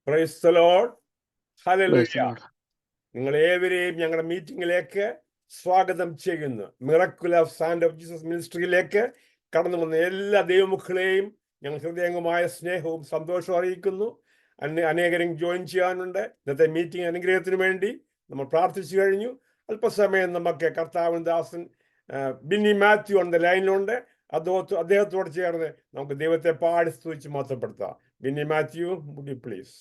Price the Lord. Praise the ഹല്ലേലൂയ. Lord. നിങ്ങളേവരെയും ഞങ്ങളുടെ മീറ്റിംഗിലേക്ക് സ്വാഗതം ചെയ്യുന്നു. Miracle of sand of Jesus മിനിസ്ട്രിയിലേക്ക് കടന്നു വന്ന എല്ലാ ദൈവമക്കളെയും ഞങ്ങൾ ഹൃദയംഗമായ സ്നേഹവും സന്തോഷവും അറിയിക്കുന്നു. അനേകരും ജോയിൻ ചെയ്യാനുണ്ട്. ഇന്നത്തെ മീറ്റിംഗ് അനുഗ്രഹത്തിന് വേണ്ടി നമ്മൾ പ്രാർത്ഥിച്ചു കഴിഞ്ഞു. അല്പസമയം നമുക്ക് കർത്താവിൻ ദാസൻ ബിന്നി മാത്യു എന്ന ലൈനിലുണ്ട്. അദ്ദേഹത്തോട് ചേർന്ന് നമുക്ക് ദൈവത്തെ പാടി സ്തുതിച്ച് മഹത്വപ്പെടുത്താം. Binny Mathew, would you please?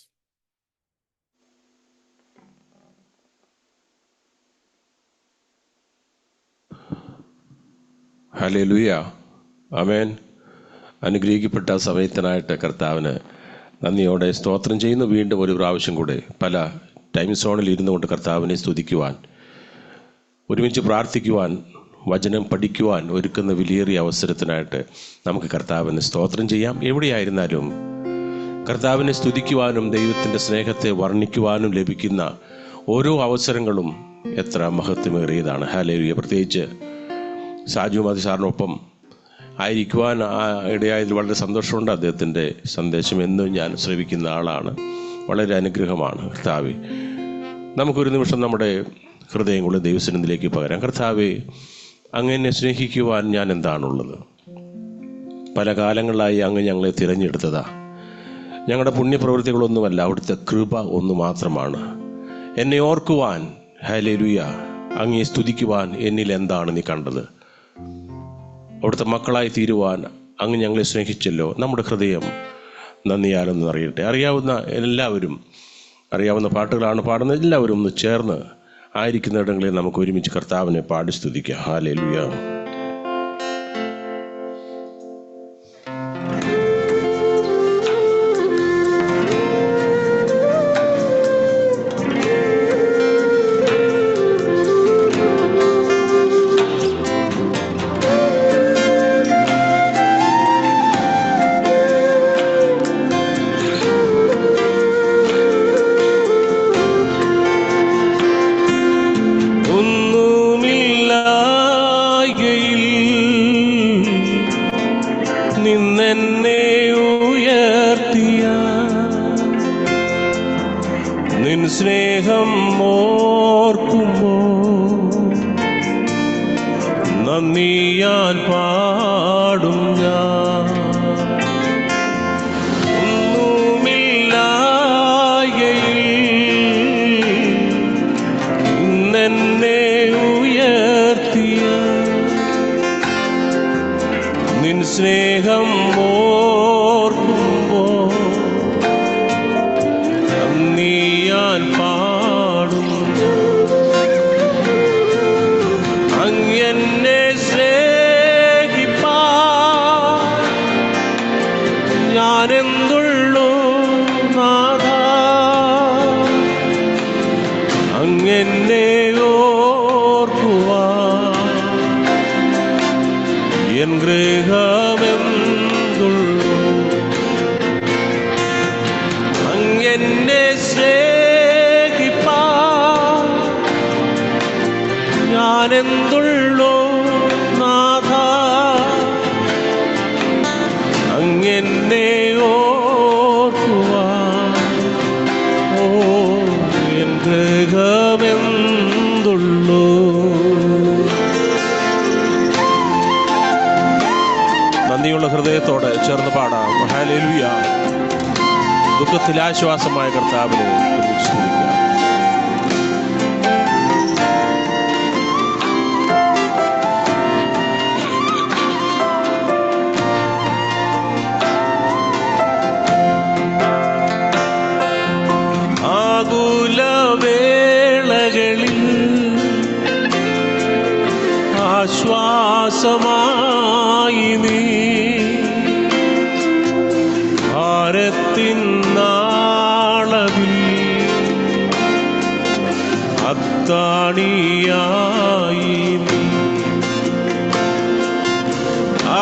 ഹല്ലേലൂയ, ആമേൻ. അനുഗ്രഹിക്കപ്പെട്ട സമയത്തിനായിട്ട് കർത്താവിന് നന്ദിയോടെ സ്തോത്രം ചെയ്യുന്നു. വീണ്ടും ഒരു പ്രാവശ്യം കൂടെ പല ടൈം സോണിൽ ഇരുന്നു കൊണ്ട് കർത്താവിനെ സ്തുതിക്കുവാൻ, ഒരുമിച്ച് പ്രാർത്ഥിക്കുവാൻ, വചനം പഠിക്കുവാൻ ഒരുക്കുന്ന വിലയേറിയ അവസരത്തിനായിട്ട് നമുക്ക് കർത്താവിന് സ്തോത്രം ചെയ്യാം. എവിടെയായിരുന്നാലും കർത്താവിനെ സ്തുതിക്കുവാനും ദൈവത്തിൻ്റെ സ്നേഹത്തെ വർണ്ണിക്കുവാനും ലഭിക്കുന്ന ഓരോ അവസരങ്ങളും എത്ര മഹത്വമേറിയതാണ്. ഹല്ലേലൂയ. പ്രത്യേകിച്ച് സാജു മതി സാറിനൊപ്പം ആയിരിക്കുവാൻ ഇടയായതിൽ വളരെ സന്തോഷമുണ്ട്. അദ്ദേഹത്തിൻ്റെ സന്ദേശം എന്നും ഞാൻ ശ്രവിക്കുന്ന ആളാണ്. വളരെ അനുഗ്രഹമാണ്. കർത്താവേ, നമുക്കൊരു നിമിഷം നമ്മുടെ ഹൃദയങ്ങളുടെ ദൈവസന്നിധിയിലേക്ക് പകരാം. കർത്താവേ, അങ്ങനെ സ്നേഹിക്കുവാൻ ഞാൻ എന്താണുള്ളത്? പല കാലങ്ങളായി അങ്ങ് ഞങ്ങളെ തിരഞ്ഞെടുത്തതാ. ഞങ്ങളുടെ പുണ്യപ്രവൃത്തികളൊന്നുമല്ല, അവിടുത്തെ കൃപ ഒന്ന് മാത്രമാണ്. എന്നെ ഓർക്കുവാൻ, ഹല്ലേലൂയ, അങ്ങയെ സ്തുതിക്കുവാൻ എന്നിൽ എന്താണ് നീ കണ്ടത്? അവിടുത്തെ മക്കളായി തീരുവാൻ അങ്ങ് ഞങ്ങളെ സ്നേഹിച്ചല്ലോ. നമ്മുടെ ഹൃദയം നന്ദിയാലെന്ന് അറിയട്ടെ. അറിയാവുന്ന പാട്ടുകളാണ് പാടുന്നത്. എല്ലാവരും ഒന്ന് ചേർന്ന് ആയിരിക്കുന്നിടങ്ങളിൽ നമുക്ക് ഒരുമിച്ച് കർത്താവിനെ പാടി സ്തുതിക്കാം. ഹല്ലേലൂയ. സ്നേഹം ഓർക്കുമ്പോ നന്ദിയാൽ പാടും ഞാൻ. ഒന്നുമില്ലായ്കയിൽ ഇന്നെന്നെ ഉയർത്തിയ നിൻ സ്നേഹം ഓർക്കുമ്പോ നന്ദിയാൽ പാടും. അങ്ങെന്നെ സ്നേഹിപ്പാൻ ഞാനെന്തുള്ളൂ നാഥാ? അങ്ങെന്നെ ഓർക്കുവാൻ എൻ ഗൃഹമെന്തുള്ളൂ? അങ്ങെന്നെ സ്നേഹിപ്പാൻ ഞാനെന്തുള്ളൂ നാഥാ? അങ്ങെന്നെ ഓർക്കുവാൻ എൻ ഗൃഹമെന്തുള്ളൂ? നന്ദിയുള്ള ഹൃദയത്തോടെ ചേർന്ന് പാടാം. ഹല്ലേലൂയ. ദുഃഖത്തിൽ ആശ്വാസമായ കർത്താവിനെ ഒരുമിച്ച് സ്തുതിക്കാം. ആകുലവേളകളിൽ ആശ്വാസമായി നീ ഭാരത്തിൻ നാളവിൽ അത്താണിയായി നീ.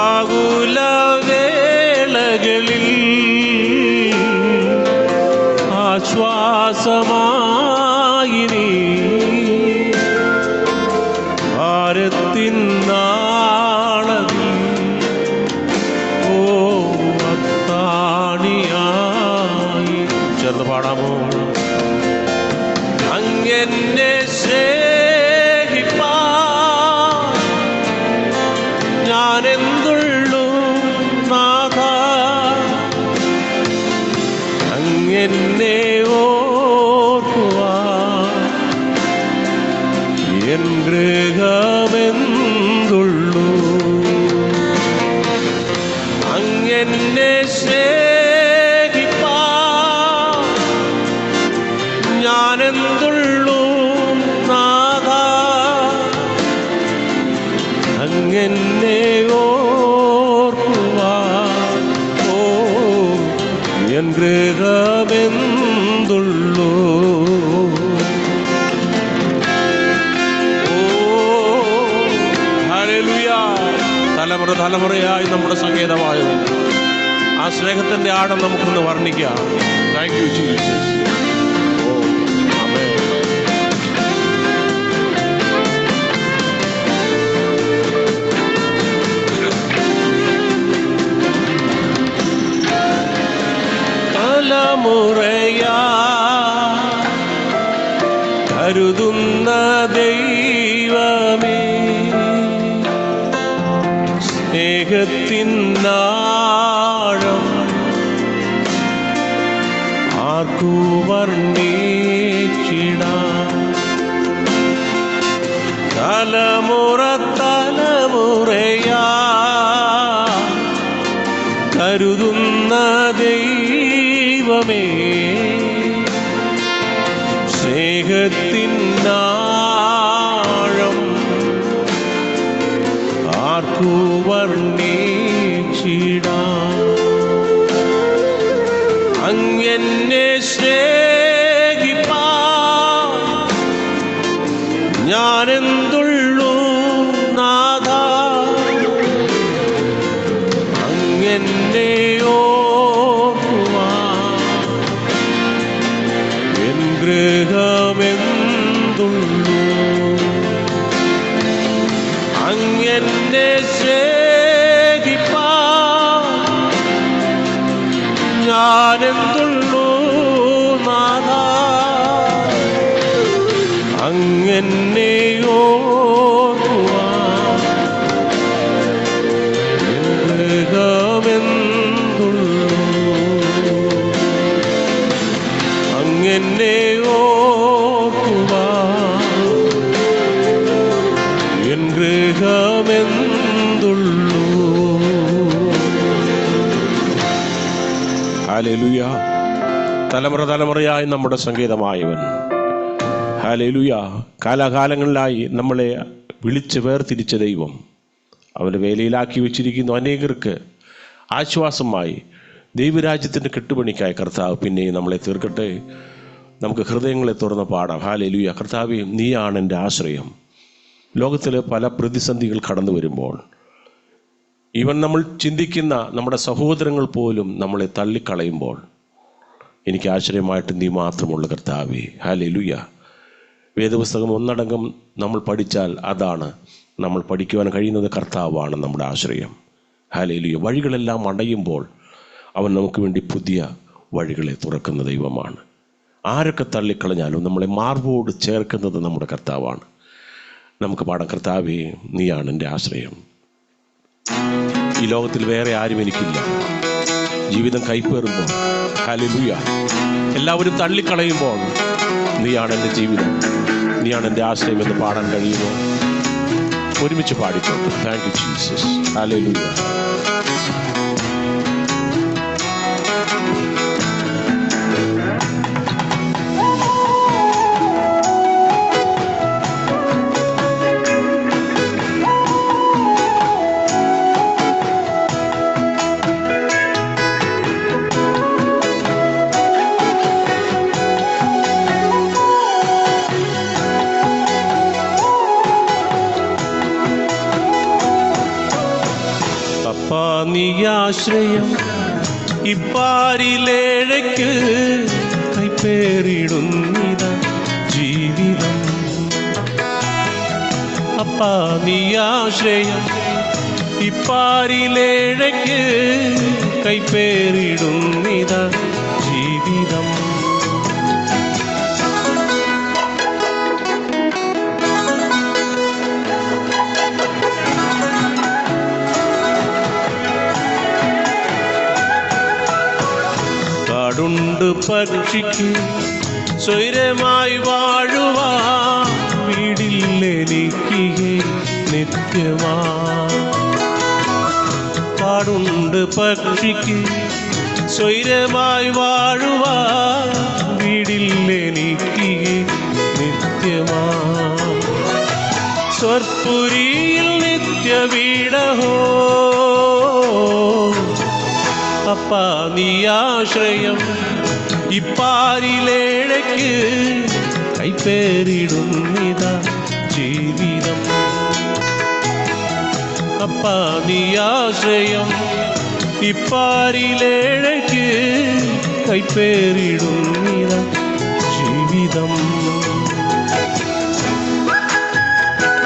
ആകുലവേളകളിൽ ആശ്വാസമായി നീ ഭാരത്തിൻ നാളവിൽ അത്താണിയായി. ചേർന്ന് പാടാമോ? അങ്ങെന്നെ സ്നേഹിപ്പാൻ ഞാനെന്തുള്ളൂ നാഥ, അങ്ങെന്നെ ഓർക്കുവാൻ എൻ ഗൃഹമെന്തുള്ളൂ. അങ്ങെന്നെ സ്നേഹിപ്പാൻ ഞാനെന്തുള്ളൂ നാഥ, അങ്ങെന്നെ ഓർക്കുവാൻ എൻ ഗൃഹമെന്തുള്ളൂ. തലമുറ തലമുറയായി നമ്മുടെ സങ്കേതമായത് ആ സ്നേഹത്തിന്റെ ആഴം നമുക്കൊന്ന് വർണ്ണിക്കാം. Thank you Jesus. തലമുറയാ കരുതുന്ന ദൈവമേ, സ്നേഹത്തിനാഴം ആർക്കു വർണ്ണിച്ചിടാം. തലമുറ തലമുറയാ കരുതുന്ന ദൈവമേ, സ്നേഹത്തിനാഴം ആർക്കു വർണ്ണിച്ചിടാം. അങ്ങെന്നെ സ്നേഹിപ്പാൻ ഞാനെന്തുള്ളൂ നാഥ, അങ്ങെന്നെ ഓർക്കുവാൻ എൻ ഗൃഹമെന്തുള്ളൂ. അങ്ങെന്നെ സ്നേഹിപ്പാൻ ഞാനെന്തുള്ളൂ നാഥ, അങ്ങെന്നെ ഓർക്കുവാൻ എൻ ഗൃഹമെന്തുള്ളൂ. അങ്ങെന്നെ ഓർക്കുവാൻ എൻ ഗൃഹമെന്തുള്ളൂ. ഹല്ലേലൂയ. തലമുറ തലമുറയായി നമ്മുടെ സംഗീതമായവൻ. ഹല്ലേലൂയ. കാലാകാലങ്ങളിലായി നമ്മളെ വിളിച്ച് വേർതിരിച്ച ദൈവം അവൻ്റെ വേലയിലാക്കി വെച്ചിരിക്കുന്നു. അനേകർക്ക് ആശ്വാസമായി ദൈവരാജ്യത്തിൻ്റെ കെട്ടുപണിക്കായി കർത്താവ് പിന്നെയും നമ്മളെ തീർക്കട്ടെ. നമുക്ക് ഹൃദയങ്ങളെ തുറന്ന് പാടാം. ഹല്ലേലൂയ. കർത്താവേ, നീയാണ് എൻ്റെ ആശ്രയം. ലോകത്തിൽ പല പ്രതിസന്ധികൾ കടന്നു വരുമ്പോൾ, ഈവൻ നമ്മൾ ചിന്തിക്കുന്ന നമ്മുടെ സഹോദരങ്ങൾ പോലും നമ്മളെ തള്ളിക്കളയുമ്പോൾ, എനിക്ക് ആശ്രയമായിട്ട് നീ മാത്രമുള്ള കർത്താവേ. ഹല്ലേലൂയ. വേദപുസ്തകം ഒന്നടങ്കം നമ്മൾ പഠിച്ചാൽ അതാണ് നമ്മൾ പഠിക്കുവാൻ കഴിയുന്നത്. കർത്താവാണ് നമ്മുടെ ആശ്രയം. ഹല്ലേലൂയ. വഴികളെല്ലാം അടയുമ്പോൾ അവൻ നമുക്ക് വേണ്ടി പുതിയ വഴികളെ തുറക്കുന്ന ദൈവമാണ്. ആരൊക്കെ തള്ളിക്കളഞ്ഞാലും നമ്മളെ മാർവോട് ചേർക്കുന്നത് നമ്മുടെ കർത്താവാണ്. നമുക്ക് പാടാം. കർത്താവേ, നീയാണ് എൻ്റെ ആശ്രയം. ഈ ലോകത്തിൽ വേറെ ആരും എനിക്കില്ല. ജീവിതം കൈപ്പേറുമ്പോൾ, ഹല്ലേലൂയ, എല്ലാവരും തള്ളിക്കളയുമ്പോൾ നീയാണ് എൻ്റെ ജീവിതം, നീയാണ് എൻ്റെ ആശ്രയം എന്ന് പാടാൻ കഴിയുമോ? ഒരുമിച്ച് പാടിക്കോട്ടെ. Thank you Jesus. ഹല്ലേലൂയ. നീയാശ്രയം ഇപ്പാരിലേഴയ്ക്ക് കൈപ്പേറിടുന്നിത ജീവിതം. അപ്പാ നീയാശ്രയം ഇപ്പാരിലേഴയ്ക്ക് കൈപ്പേറിടുന്നിത ജീവിതം. കാടുണ്ട് പക്ഷിക്ക് സ്വൈരമായി വാഴുവാ വീടില്ലെനിക്ക് നിത്യമാ. കാടുണ്ട് പക്ഷിക്ക് സ്വൈരമായി വാഴുവാ വീടില്ലെനിക്ക് നിത്യമാ. സ്വർപ്പുരിയിൽ നിത്യവീടഹോ അപ്പാ നീ ആശ്രയം ഇപ്പാരിലേഴയ്ക്ക് കൈപ്പേറിടുന്നിതാ ജീവിതം. അപ്പാ നീ ആശ്രയം ഇപ്പാരിലേഴയ്ക്ക് കൈപ്പേറിടുന്നിതാ ജീവിതം.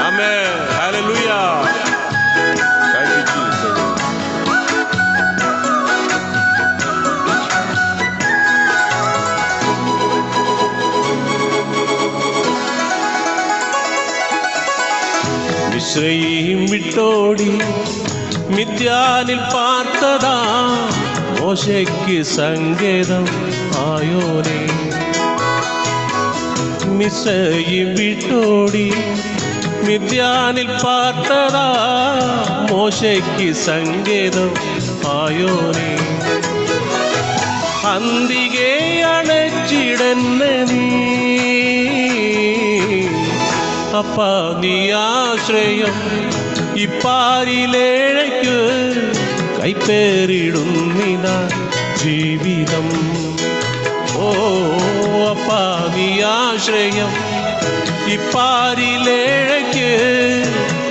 ആമേൻ. ഹല്ലേലൂയ. Thank you Jesus. മിസ്രയീം വിട്ടോടി മിദ്യാനിൽ പാർത്തതാ മോശയ്ക്ക് സങ്കേതം ആയോനേ. മിസ്രയീം വിട്ടോടി മിദ്യാനിൽ പാർത്തതാ മോശയ്ക്ക് സങ്കേതം ആയോനേ. അന്തികെ അണച്ചിടന്നെ നീ അപ്പാ നീ ആശ്രയം ഇപ്പാരിലേഴയ്ക്ക് കൈപ്പേറിടുന്നിതാ ജീവിതം. ഓ അപ്പാ നീ ആശ്രയം ഇപ്പാരിലേഴയ്ക്ക്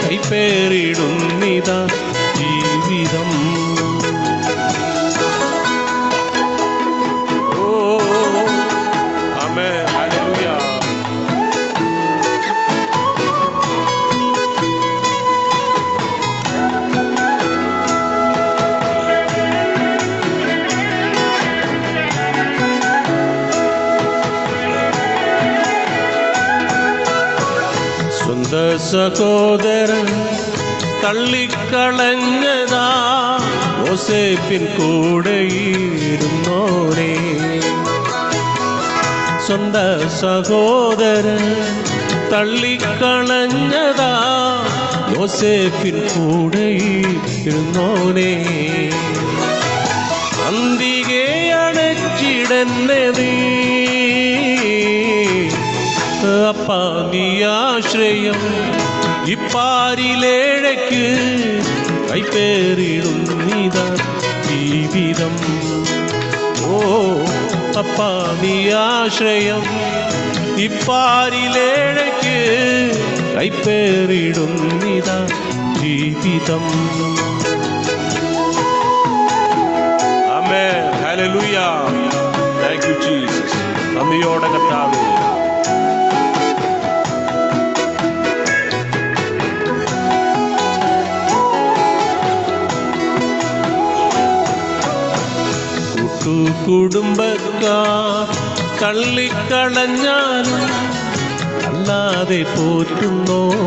കൈപ്പേറിടുന്നിതാ ജീവിതം. ഓ ആമേൻ. ഹല്ലേലൂയ. സഹോദരൻ തള്ളിക്കളഞ്ഞതാ യോസേപ്പിൻ കൂടെയിരുന്നോരേ. സ്വന്ത സഹോദരൻ തള്ളിക്കളഞ്ഞതാ യോസേപ്പിൻ കൂടെയിരുന്നോനേ. അന്തികെ അണച്ചിടന്നെ നീ അപ്പാ നീ ആശ്രയം ഇപ്പാരിലേഴയ്ക്ക് കൈപ്പേറിടുന്നിതാ ജീവിതം. ഓ അപ്പാ നീ ആശ്രയം ഇപ്പാരിലേഴയ്ക്ക് കൈപ്പേറിടുന്നിതാ ജീവിതം. ആമേൻ. ഹല്ലേലൂയ. Thank you Jesus. നന്ദിയോടെ കർത്താവേ. കുടുംബക്കാർ തള്ളിക്കളഞ്ഞാലും അല്ലാതെ പോറ്റുന്നോരപ്പനെ.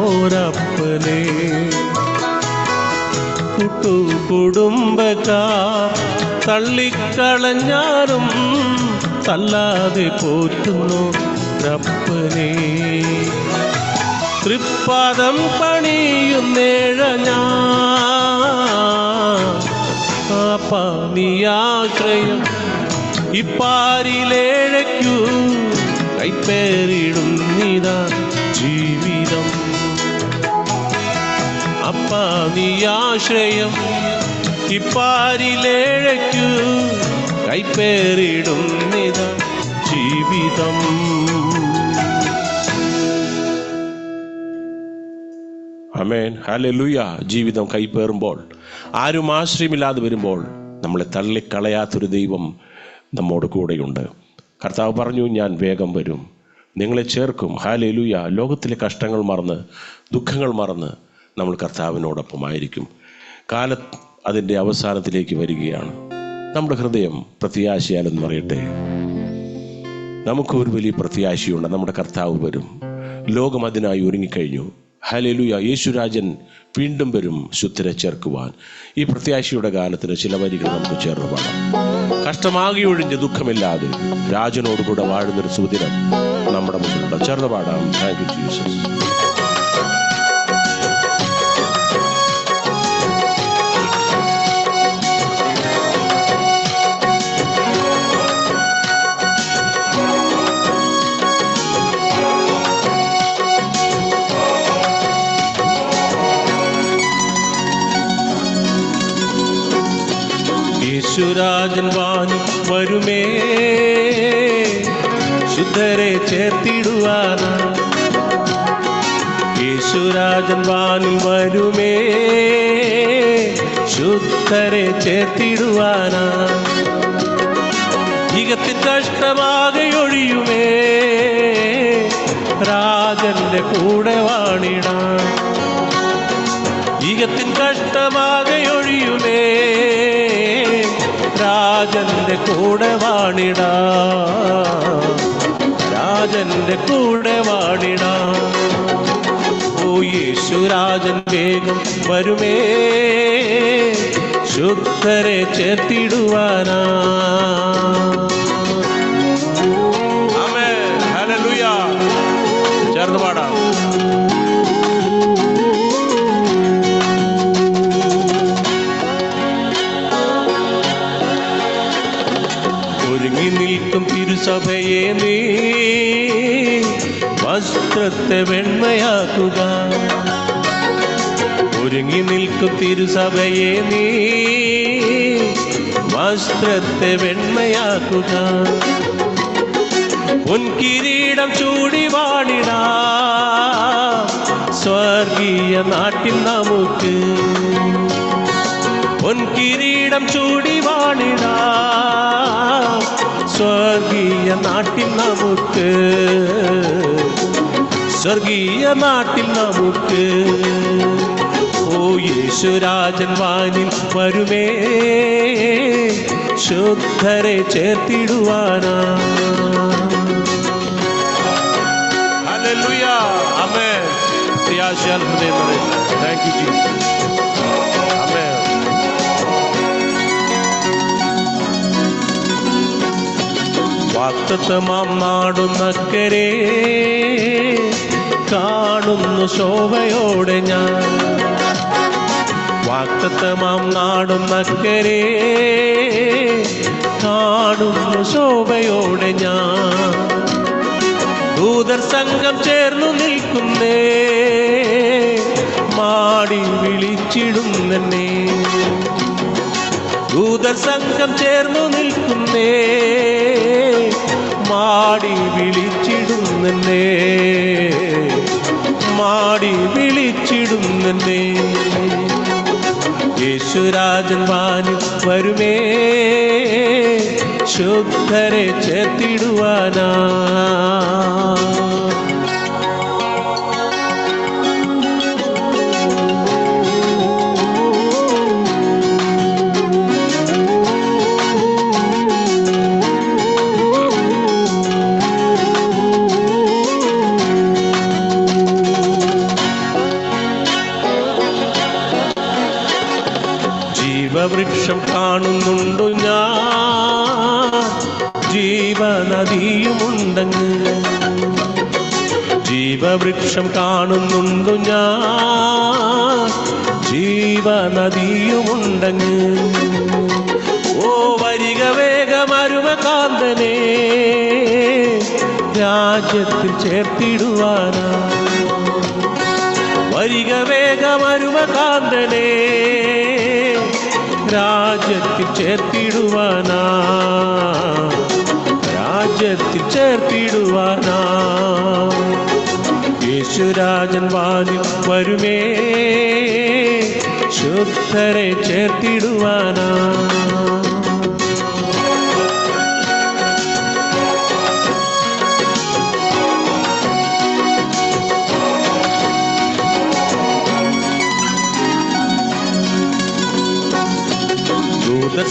കുടുംബക്കാർ തള്ളിക്കളഞ്ഞാലും തല്ലാതെ പോറ്റുന്നോരപ്പനെ. തൃപ്പാദം പണിയുന്നേഴ ഞാൻ അപ്പാ നീ ആശ്രയം ഇപ്പാരിലേഴയ്ക്കു കൈപ്പേറിടുന്നിതാ ജീവിതം. അപ്പാ നീ ആശ്രയം ഇപ്പാരിലേഴയ്ക്കു കൈപ്പേറിടുന്നിതാ ജീവിതം. ആമേൻ. ഹല്ലേലൂയ. ജീവിതം കൈപ്പേറുമ്പോൾ, ആരും ആശ്രയമില്ലാതെ വരുമ്പോൾ നമ്മളെ തള്ളിക്കളയാത്തൊരു ദൈവം നമ്മോട് കൂടെയുണ്ട്. കർത്താവ് പറഞ്ഞു, ഞാൻ വേഗം വരും, നിങ്ങളെ ചേർക്കും. ഹല്ലേലൂയ. ലോകത്തിലെ കഷ്ടങ്ങൾ മറന്ന്, ദുഃഖങ്ങൾ മറന്ന് നമ്മൾ കർത്താവിനോടൊപ്പമായിരിക്കും. കാലം അതിൻ്റെ അവസാനത്തിലേക്ക് വരികയാണ്. നമ്മുടെ ഹൃദയം പ്രത്യാശയാലെന്ന് പറയട്ടെ. നമുക്കൊരു വലിയ പ്രത്യാശയുണ്ട്. നമ്മുടെ കർത്താവ് വരും. ലോകം അതിനായി ഒരുങ്ങിക്കഴിഞ്ഞു. ഹല്ലേലൂയ. യേശുരാജൻ വീണ്ടും വരും ശുദ്ധരെ ചേർക്കുവാൻ. ഈ പ്രത്യാശയുടെ ഗാനത്തിന് ചില വരികൾ നമുക്ക് ചേർന്ന് പാടാം. കഷ്ടമാകി ഒഴിഞ്ഞ് ദുഃഖമില്ലാതെ രാജനോടുകൂടെ വാഴുന്നൊരു സുദിനം നമ്മുടെ മുന്നിലുണ്ട്. ചേർന്ന് പാടാം. Thank you Jesus. യേശുരാജൻ വാനി വരുമേ ശുദ്ധരെ ചേർത്തിടുവാനാ. യേശുരാജൻ വാനിൽ വരുമേ ശുദ്ധരെ ചേർത്തിടുവാനാ. യുഗത്തിൻ കഷ്ടമാകെ ഒഴിയുമേ രാജന്റെ കൂടെ വാണിടാൻ. യുഗത്തിൻ കഷ്ടമാകെ ഒഴിയുമേ രാജന്റെ കൂടെ വാണിടാ. രാജന്റെ കൂടെ വാണിടാ. ഓ യേശുരാജൻ വേഗം വരുമേ ശുദ്ധരെ ചേർത്തിടുവാനാ. ആമേൻ. ഹല്ലേലൂയ. ചേർന്ന് പാടാം. ഒരുങ്ങി നിൽക്കും തിരുസഭയെ നീ വസ്ത്രത്തെ വെണ്മയാക്കുക. ഒരുങ്ങി നിൽക്കും തിരുസഭയെ നീ വസ്ത്രത്തെ വെണ്മയാക്കുക. പൊൻകിരീടം ചൂടി വാണിടാ സ്വർഗീയ നാട്ടിൽ നമുക്ക്. പൊൻകിരീടം ചൂടി വാണിടാ സ്വർഗീയ നാട്ടിൽ നമുക്ക്. സ്വർഗീയ നാട്ടിൽ നമുക്ക്. ഓ യേശുരാജൻ വാനിൽ വരുമേ ശുദ്ധരെ ചേർത്തിടുവാനാ. ഹല്ലേലൂയ. ആമേൻ. പ്രത്യാശയാൽ ഹൃദയം നിറയട്ടെ. Thank you Jesus. ആമേൻ. വാഗ്ദത്തമാം നാടുന്നക്കരെ കാണുന്നു ശോഭയോടെ ഞാൻ. വാഗ്ദത്തമാം നാടുന്നക്കരെ കാണുന്നു ശോഭയോടെ ഞാൻ. ദൂതർ സംഘം ചേർന്നു നിൽക്കുന്നേ മാടി വിളിച്ചിടുന്നേ. ദൂതർ സംഘം ചേർന്നു നിൽക്കുന്നേ മാടി വിളിച്ചിടുന്നേ. മാടി വിളിച്ചിടുന്നേ. യേശുരാജൻ വാനിൽ വരുമേ ശുദ്ധരെ ചേർത്തിടുവാനാ. ജീവവൃക്ഷം കാണുന്നുണ്ടു ഞാൻ ജീവനദിയുമുണ്ടങ്ങ്. ജീവവൃക്ഷം കാണുന്നുണ്ടു ഞാൻ ജീവനദിയുമുണ്ടങ്ങ്. ഓ വരിക വേഗമരുമകാന്തനെ രാജ്യത്തിൽ ചേർത്തിടുവാനാ. വരിക വേഗമരുമകാന്തനെ രാജ്യത്തിൽ ചേർത്തിടുവാനാ. രാജ്യത്തിൽ ചേർത്തിടുവാനാ. യേശുരാജൻ വാനിൽ വരുമേ ശുദ്ധരെ ചേർത്തിടുവാനാ.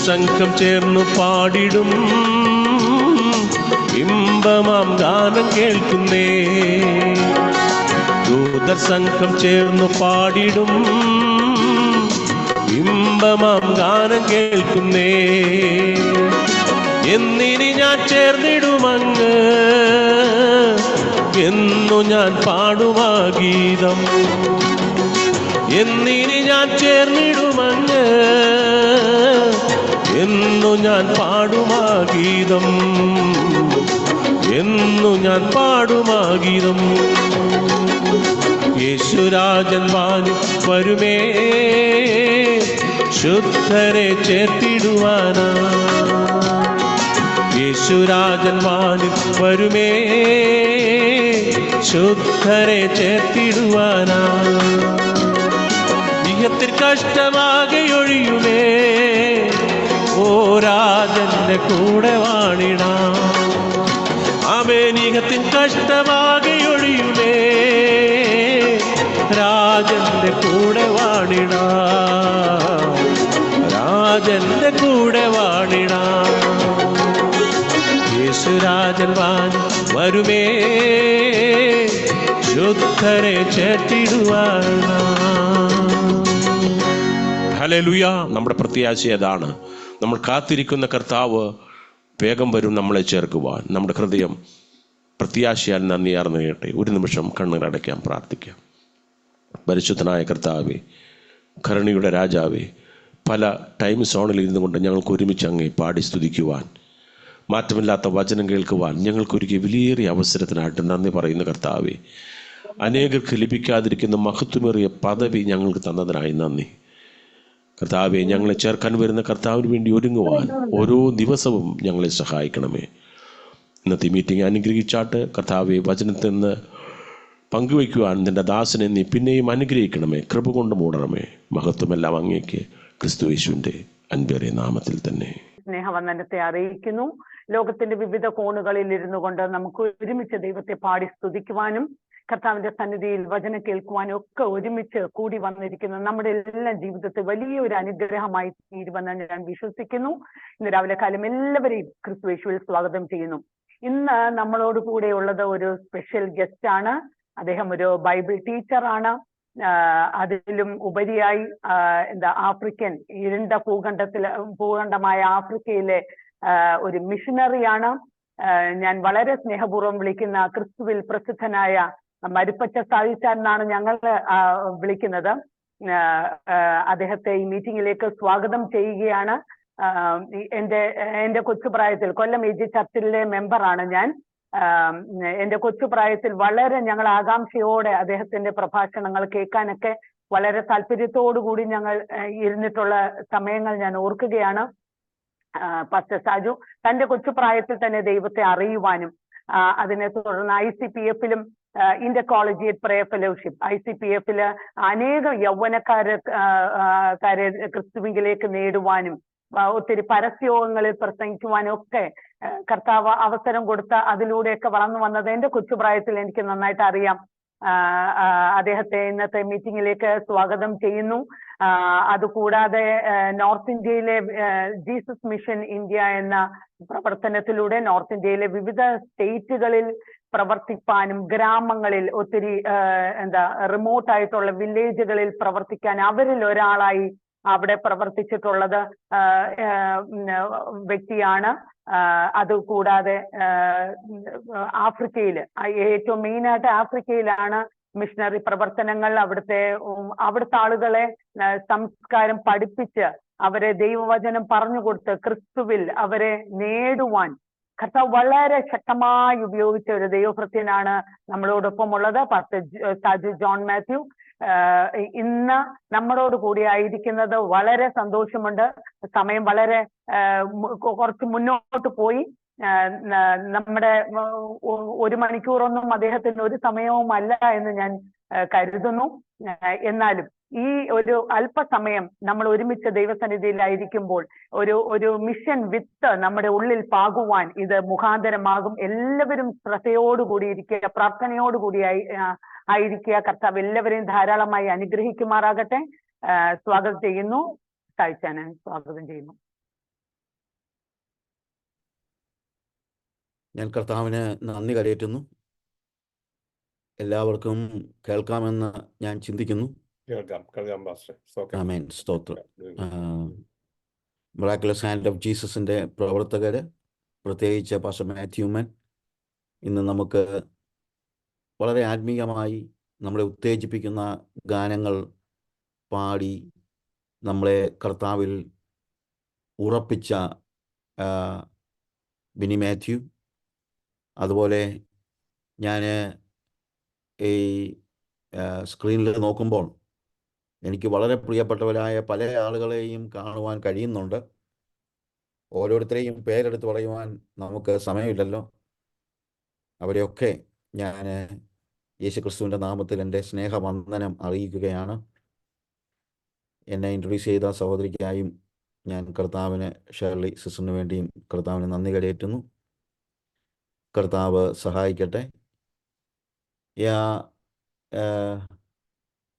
സംഘം ചേർന്നു പാടിടും ഇമ്പമാം ഗാനം കേൾക്കുന്നേ. ദൂത വൃദ്ധർ സംഘം ചേർന്നു പാടിടും ഇമ്പമാം ഗാനം കേൾക്കുന്നേ. എന്നിനി ഞാൻ ചേർന്നിടുമങ്ങ് എന്നു ഞാൻ പാടുമാ ഗീതം. എന്നിനി ഞാൻ ചേർന്നിടുമങ്ങ് എന്നു ഞാൻ പാടുമാ ഗീതം. എന്നു ഞാൻ പാടുമാ ഗീതം. യേശുരാജൻ വാനി വരുമേ ശുദ്ധരെ ചേർത്തിടുവാനാ. യേശുരാജൻ വാനി വരുമേ ശുദ്ധരെ ചേർത്തിടുവാനാ. ഇഹത്തിൽ കഷ്ടമാകെയൊഴിയുമേ ഓ രാജന്റെ കൂടെ വാണിടാം. ആമേൻ. കഷ്ടമാകെയൊഴിയുമേ രാജന്റെ കൂടെ വാണിടാം. രാജന്റെ കൂടെ വാണിടാം. യേശുരാജൻ വരുമേ ശുദ്ധരെ ചേർത്തിടുവാനാ. ഹല്ലേലൂയ. നമ്മുടെ പ്രത്യാശ അതാണ്. നമ്മൾ കാത്തിരിക്കുന്ന കർത്താവ് വേഗം വരും നമ്മളെ ചേർക്കുവാൻ. നമ്മുടെ ഹൃദയം പ്രത്യാശയാൽ നന്ദിയാർന്നേട്ടെ. ഒരു നിമിഷം കണ്ണുകളടയ്ക്കാം, പ്രാർത്ഥിക്കാം. പരിശുദ്ധനായ കർത്താവേ, കരുണയുടെ രാജാവേ, പല ടൈം സോണിൽ ഇരുന്നു കൊണ്ട് ഞങ്ങൾക്ക് ഒരുമിച്ച് അങ്ങേ പാടി സ്തുതിക്കുവാൻ, മാറ്റമില്ലാത്ത വചനം കേൾക്കുവാൻ ഞങ്ങൾക്കൊരുക്കിയ വിലയേറിയ അവസരത്തിനായിട്ട് നന്ദി പറയുന്ന കർത്താവേ, അനേകർക്ക് ലഭിക്കാതിരിക്കുന്ന മഹത്വമേറിയ പദവി ഞങ്ങൾക്ക് തന്നതിനായി നന്ദി കർത്താവെ. ഞങ്ങളെ ചേർക്കാൻ വരുന്ന കർത്താവിന് വേണ്ടി ഒരുങ്ങുവാൻ ഓരോ ദിവസവും ഞങ്ങളെ സഹായിക്കണമേ. ഇന്നത്തെ മീറ്റിംഗ് അനുഗ്രഹിച്ചാട്ട് കർത്താവെ, വചനത്തിൽ നിന്ന് പങ്കുവയ്ക്കുവാൻ നിന്റെ ദാസനെ നീ പിന്നെയും അനുഗ്രഹിക്കണമേ. കൃപ കൊണ്ട് മൂടണമേ. മഹത്വമെല്ലാം അങ്ങേക്ക് ക്രിസ്തുയേശുവിന്റെ അൻപേറിയ നാമത്തിൽ തന്നെ. സ്നേഹവന്ദനത്തെ അറിയിക്കുന്നു. ലോകത്തിന്റെ വിവിധ കോണുകളിൽ ഇരുന്നു കൊണ്ട് നമുക്ക് ഒരുമിച്ച് ദൈവത്തെ പാടി സ്തുതിക്കുവാനും കർത്താവിന്റെ സന്നിധിയിൽ വചനം കേൾക്കുവാനും ഒക്കെ ഒരുമിച്ച് കൂടി വന്നിരിക്കുന്നു നമ്മുടെ എല്ലാ ജീവിതത്തിൽ വലിയൊരു അനുഗ്രഹമായി തീരുമെന്ന് ഞാൻ വിശ്വസിക്കുന്നു. ഇന്ന് രാവിലെ കാലം എല്ലാവരെയും ക്രിസ്തുയേശുവിൽ സ്വാഗതം ചെയ്യുന്നു. ഇന്ന് നമ്മളോട് കൂടെ ഉള്ളത് ഒരു സ്പെഷ്യൽ ഗസ്റ്റ് ആണ്. അദ്ദേഹം ഒരു ബൈബിൾ ടീച്ചറാണ്. അതിലും ഉപരിയായി ആഫ്രിക്കൻ ഇരുണ്ട ഭൂഖണ്ഡമായ ആഫ്രിക്കയിലെ ഒരു മിഷനറിയാണ്. ഞാൻ വളരെ സ്നേഹപൂർവ്വം വിളിക്കുന്ന ക്രിസ്തുവിൽ പ്രസിദ്ധനായ മരുപ്പച്ച സാധിച്ചാൻ എന്നാണ് ഞങ്ങൾ വിളിക്കുന്നത്. അദ്ദേഹത്തെ ഈ മീറ്റിംഗിലേക്ക് സ്വാഗതം ചെയ്യുകയാണ്. എന്റെ കൊച്ചുപ്രായത്തിൽ കൊല്ലം AG ചർച്ചിലെ മെമ്പറാണ് ഞാൻ. എന്റെ കൊച്ചുപ്രായത്തിൽ വളരെ ഞങ്ങൾ ആകാംക്ഷയോടെ അദ്ദേഹത്തിന്റെ പ്രഭാഷണങ്ങൾ കേൾക്കാനൊക്കെ വളരെ താല്പര്യത്തോടു കൂടി ഞങ്ങൾ ഇരുന്നിട്ടുള്ള സമയങ്ങൾ ഞാൻ ഓർക്കുകയാണ്. പാസ്റ്റർ സാജു തന്റെ കൊച്ചുപ്രായത്തിൽ തന്നെ ദൈവത്തെ അറിയുവാനും അതിനെ തുടർന്ന് ICPF-ലും ഇന്ത്യ കോളേജിയറ്റ് പ്രയർ ഫെലോഷിപ്പ് ICPF-ല് അനേകം യൗവനക്കാരെ ക്രിസ്തുവിലേക്ക് നേടുവാനും ഒത്തിരി പരസ്യയോഗങ്ങളിൽ പ്രസംഗിക്കുവാനും ഒക്കെ കർത്താവ് അവസരം കൊടുത്ത അതിലൂടെയൊക്കെ വളർന്നു വന്നത് എന്റെ കൊച്ചുപ്രായത്തിൽ എനിക്ക് നന്നായിട്ട് അറിയാം. അദ്ദേഹത്തെ ഇന്നത്തെ മീറ്റിംഗിലേക്ക് സ്വാഗതം ചെയ്യുന്നു. അതുകൂടാതെ നോർത്ത് ഇന്ത്യയിലെ ജീസസ് മിഷൻ ഇന്ത്യ എന്ന പ്രവർത്തനത്തിലൂടെ നോർത്ത് ഇന്ത്യയിലെ വിവിധ സ്റ്റേറ്റുകളിൽ പ്രവർത്തിപ്പാനും ഗ്രാമങ്ങളിൽ ഒത്തിരി റിമോട്ടായിട്ടുള്ള വില്ലേജുകളിൽ പ്രവർത്തിക്കാൻ അവരിൽ ഒരാളായി അവിടെ പ്രവർത്തിച്ചിട്ടുള്ളത് വ്യക്തിയാണ്. അതുകൂടാതെ ആഫ്രിക്കയിൽ ഏറ്റവും മെയിനായിട്ട് ആഫ്രിക്കയിലാണ് മിഷണറി പ്രവർത്തനങ്ങൾ. അവിടുത്തെ ആളുകളെ സംസ്കാരം പഠിപ്പിച്ച് അവരെ ദൈവവചനം പറഞ്ഞു കൊടുത്ത് ക്രിസ്തുവിൽ അവരെ നേടുവാൻ കർത്താവ് വളരെ ശക്തമായി ഉപയോഗിച്ച ഒരു ദൈവഭൃത്യനാണ് നമ്മളോടൊപ്പം ഉള്ളത്. പാസ്റ്റർ സാജു ജോൺ മാത്യു ഇന്ന് നമ്മളോട് കൂടി ആയിരിക്കുന്നത് വളരെ സന്തോഷമുണ്ട്. സമയം വളരെ കുറച്ച് മുന്നോട്ട് പോയി. നമ്മുടെ 1 മണിക്കൂറൊന്നും അദ്ദേഹത്തിന് ഒരു സമയവും അല്ല എന്ന് ഞാൻ കരുതുന്നു. എന്നാലും ഈ ഒരു അല്പസമയം നമ്മൾ ഒരുമിച്ച് ദൈവസന്നിധിയിലായിരിക്കുമ്പോൾ ഒരു മിഷൻ വിത്ത് നമ്മുടെ ഉള്ളിൽ പാകുവാൻ ഇത് മുഖാന്തരമാകും. എല്ലാവരും ശ്രദ്ധയോടുകൂടി ഇരിക്കുക, പ്രാർത്ഥനയോടുകൂടി ആയിരിക്കുക. കർത്താവ് എല്ലാവരെയും ധാരാളമായി അനുഗ്രഹിക്കുമാറാകട്ടെ. സ്വാഗതം ചെയ്യുന്നു. സായിച്ചാനെ സ്വാഗതം ചെയ്യുന്നു. ഞാൻ കർത്താവിന് നന്ദി കരയേറ്റുന്നു. എല്ലാവർക്കും കേൾക്കാമെന്ന് ഞാൻ ചിന്തിക്കുന്നു. കേൾക്കാം പാസ്റ്റർ. ഓക്കെ. ആമേൻ, സ്തോത്രം. മിറാക്കുലസ് ഹാൻഡ് ഓഫ് ജീസസിൻ്റെ പ്രവർത്തകർ, പ്രത്യേകിച്ച് പാസ്റ്റർ മാത്യുമൻ, ഇന്ന് നമുക്ക് വളരെ ആത്മീയമായി നമ്മളെ ഉത്തേജിപ്പിക്കുന്ന ഗാനങ്ങൾ പാടി നമ്മളെ കർത്താവിൽ ഉറപ്പിച്ച ബിനി മാത്യു, അതുപോലെ ഞാൻ ഈ സ്ക്രീനിൽ നോക്കുമ്പോൾ എനിക്ക് വളരെ പ്രിയപ്പെട്ടവരായ പല ആളുകളെയും കാണുവാൻ കഴിയുന്നുണ്ട്. ഓരോരുത്തരെയും പേരെടുത്ത് പറയുവാൻ നമുക്ക് സമയമില്ലല്ലോ. അവരെയൊക്കെ ഞാൻ യേശുക്രിസ്തുവിൻ്റെ നാമത്തിൽ എൻ്റെ സ്നേഹവന്ദനം അറിയിക്കുകയാണ്. എന്നെ ഇൻട്രൊഡ്യൂസ് ചെയ്ത സഹോദരിക്കായും ഞാൻ കർത്താവിന്, ഷേർലി സിസ്റ്ററിന് വേണ്ടിയും കർത്താവിന് നന്ദി കരയേറ്റുന്നു. കർത്താവ് സഹായിക്കട്ടെ.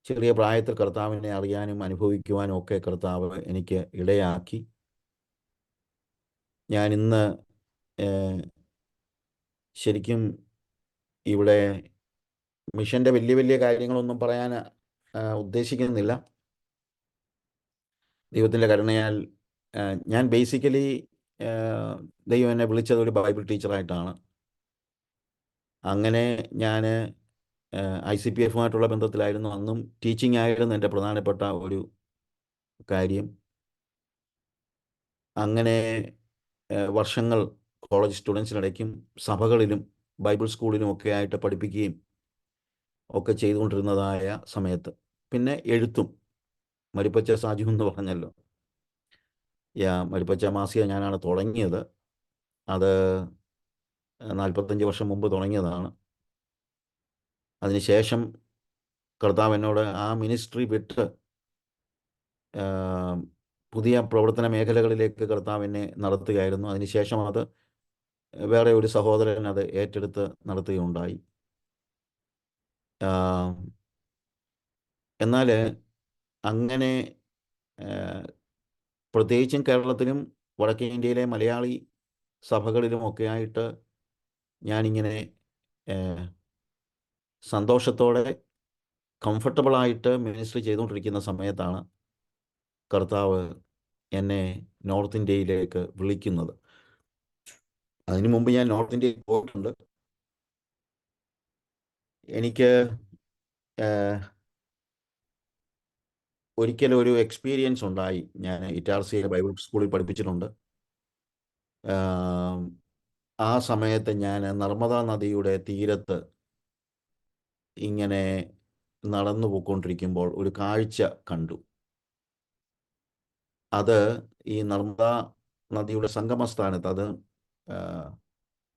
ചെറിയ പ്രായത്തിൽ കർത്താവിനെ അറിയാനും അനുഭവിക്കുവാനും ഒക്കെ കർത്താവ് എനിക്ക് ഇടയാക്കി. ഞാൻ ഇന്ന് ശരിക്കും ഇവിടെ മിഷൻ്റെ വലിയ വലിയ കാര്യങ്ങളൊന്നും പറയാൻ ഉദ്ദേശിക്കുന്നില്ല. ദൈവത്തിൻ്റെ കരുണയാൽ ഞാൻ ബേസിക്കലി ദൈവം എന്നെ വിളിച്ചത് ഒരു ബൈബിൾ ടീച്ചറായിട്ടാണ്. അങ്ങനെ ഞാൻ ICPF-ഉമായിട്ടുള്ള ബന്ധത്തിലായിരുന്നു. അന്നും ടീച്ചിങ് ആയിരുന്നു എൻ്റെ പ്രധാനപ്പെട്ട ഒരു കാര്യം. അങ്ങനെ വർഷങ്ങൾ കോളേജ് സ്റ്റുഡൻസിനിടയ്ക്കും സഭകളിലും ബൈബിൾ സ്കൂളിലും ഒക്കെ ആയിട്ട് പഠിപ്പിക്കുകയും ഒക്കെ ചെയ്തുകൊണ്ടിരുന്നതായ സമയത്ത് പിന്നെ എഴുത്തും, മരിപ്പച്ച സാജു എന്ന് പറഞ്ഞല്ലോ, മരിപ്പച്ച മാസിക ഞാനാണ് തുടങ്ങിയത്. അത് 45 വർഷം മുമ്പ് തുടങ്ങിയതാണ്. അതിനുശേഷം കർത്താവ് എന്നോട് ആ മിനിസ്ട്രി വിട്ട് പുതിയ പ്രവർത്തന മേഖലകളിലേക്ക് കർത്താവ് എന്നെ നടത്തുകയായിരുന്നു. അതിനുശേഷം അത് വേറെ ഒരു സഹോദരൻ അത് ഏറ്റെടുത്ത് നടത്തുകയുണ്ടായി. എന്നാൽ അങ്ങനെ പ്രത്യേകിച്ചും കേരളത്തിലും വടക്കേ ഇന്ത്യയിലെ മലയാളി സഭകളിലുമൊക്കെ ആയിട്ട് ഞാനിങ്ങനെ സന്തോഷത്തോടെ കംഫർട്ടബിളായിട്ട് മിനിസ്ട്രി ചെയ്തുകൊണ്ടിരിക്കുന്ന സമയത്താണ് കർത്താവ് എന്നെ നോർത്ത് ഇന്ത്യയിലേക്ക് വിളിക്കുന്നത്. അതിനു മുമ്പ് ഞാൻ നോർത്ത് ഇന്ത്യയിൽ പോയിട്ടുണ്ട്. എനിക്ക് ഒരിക്കലും ഒരു എക്സ്പീരിയൻസ് ഉണ്ടായി. ഞാൻ ഇറ്റാർസിയിലെ ബൈബിൾ സ്കൂളിൽ പഠിപ്പിച്ചിട്ടുണ്ട്. ആ സമയത്ത് ഞാൻ നർമ്മദാ നദിയുടെ തീരത്ത് ഇങ്ങനെ നടന്നു പോയിക്കൊണ്ടിരിക്കുമ്പോൾ ഒരു കാഴ്ച കണ്ടു. അത് ഈ നർമ്മദാ നദിയുടെ സംഗമസ്ഥാനത്ത്, അത്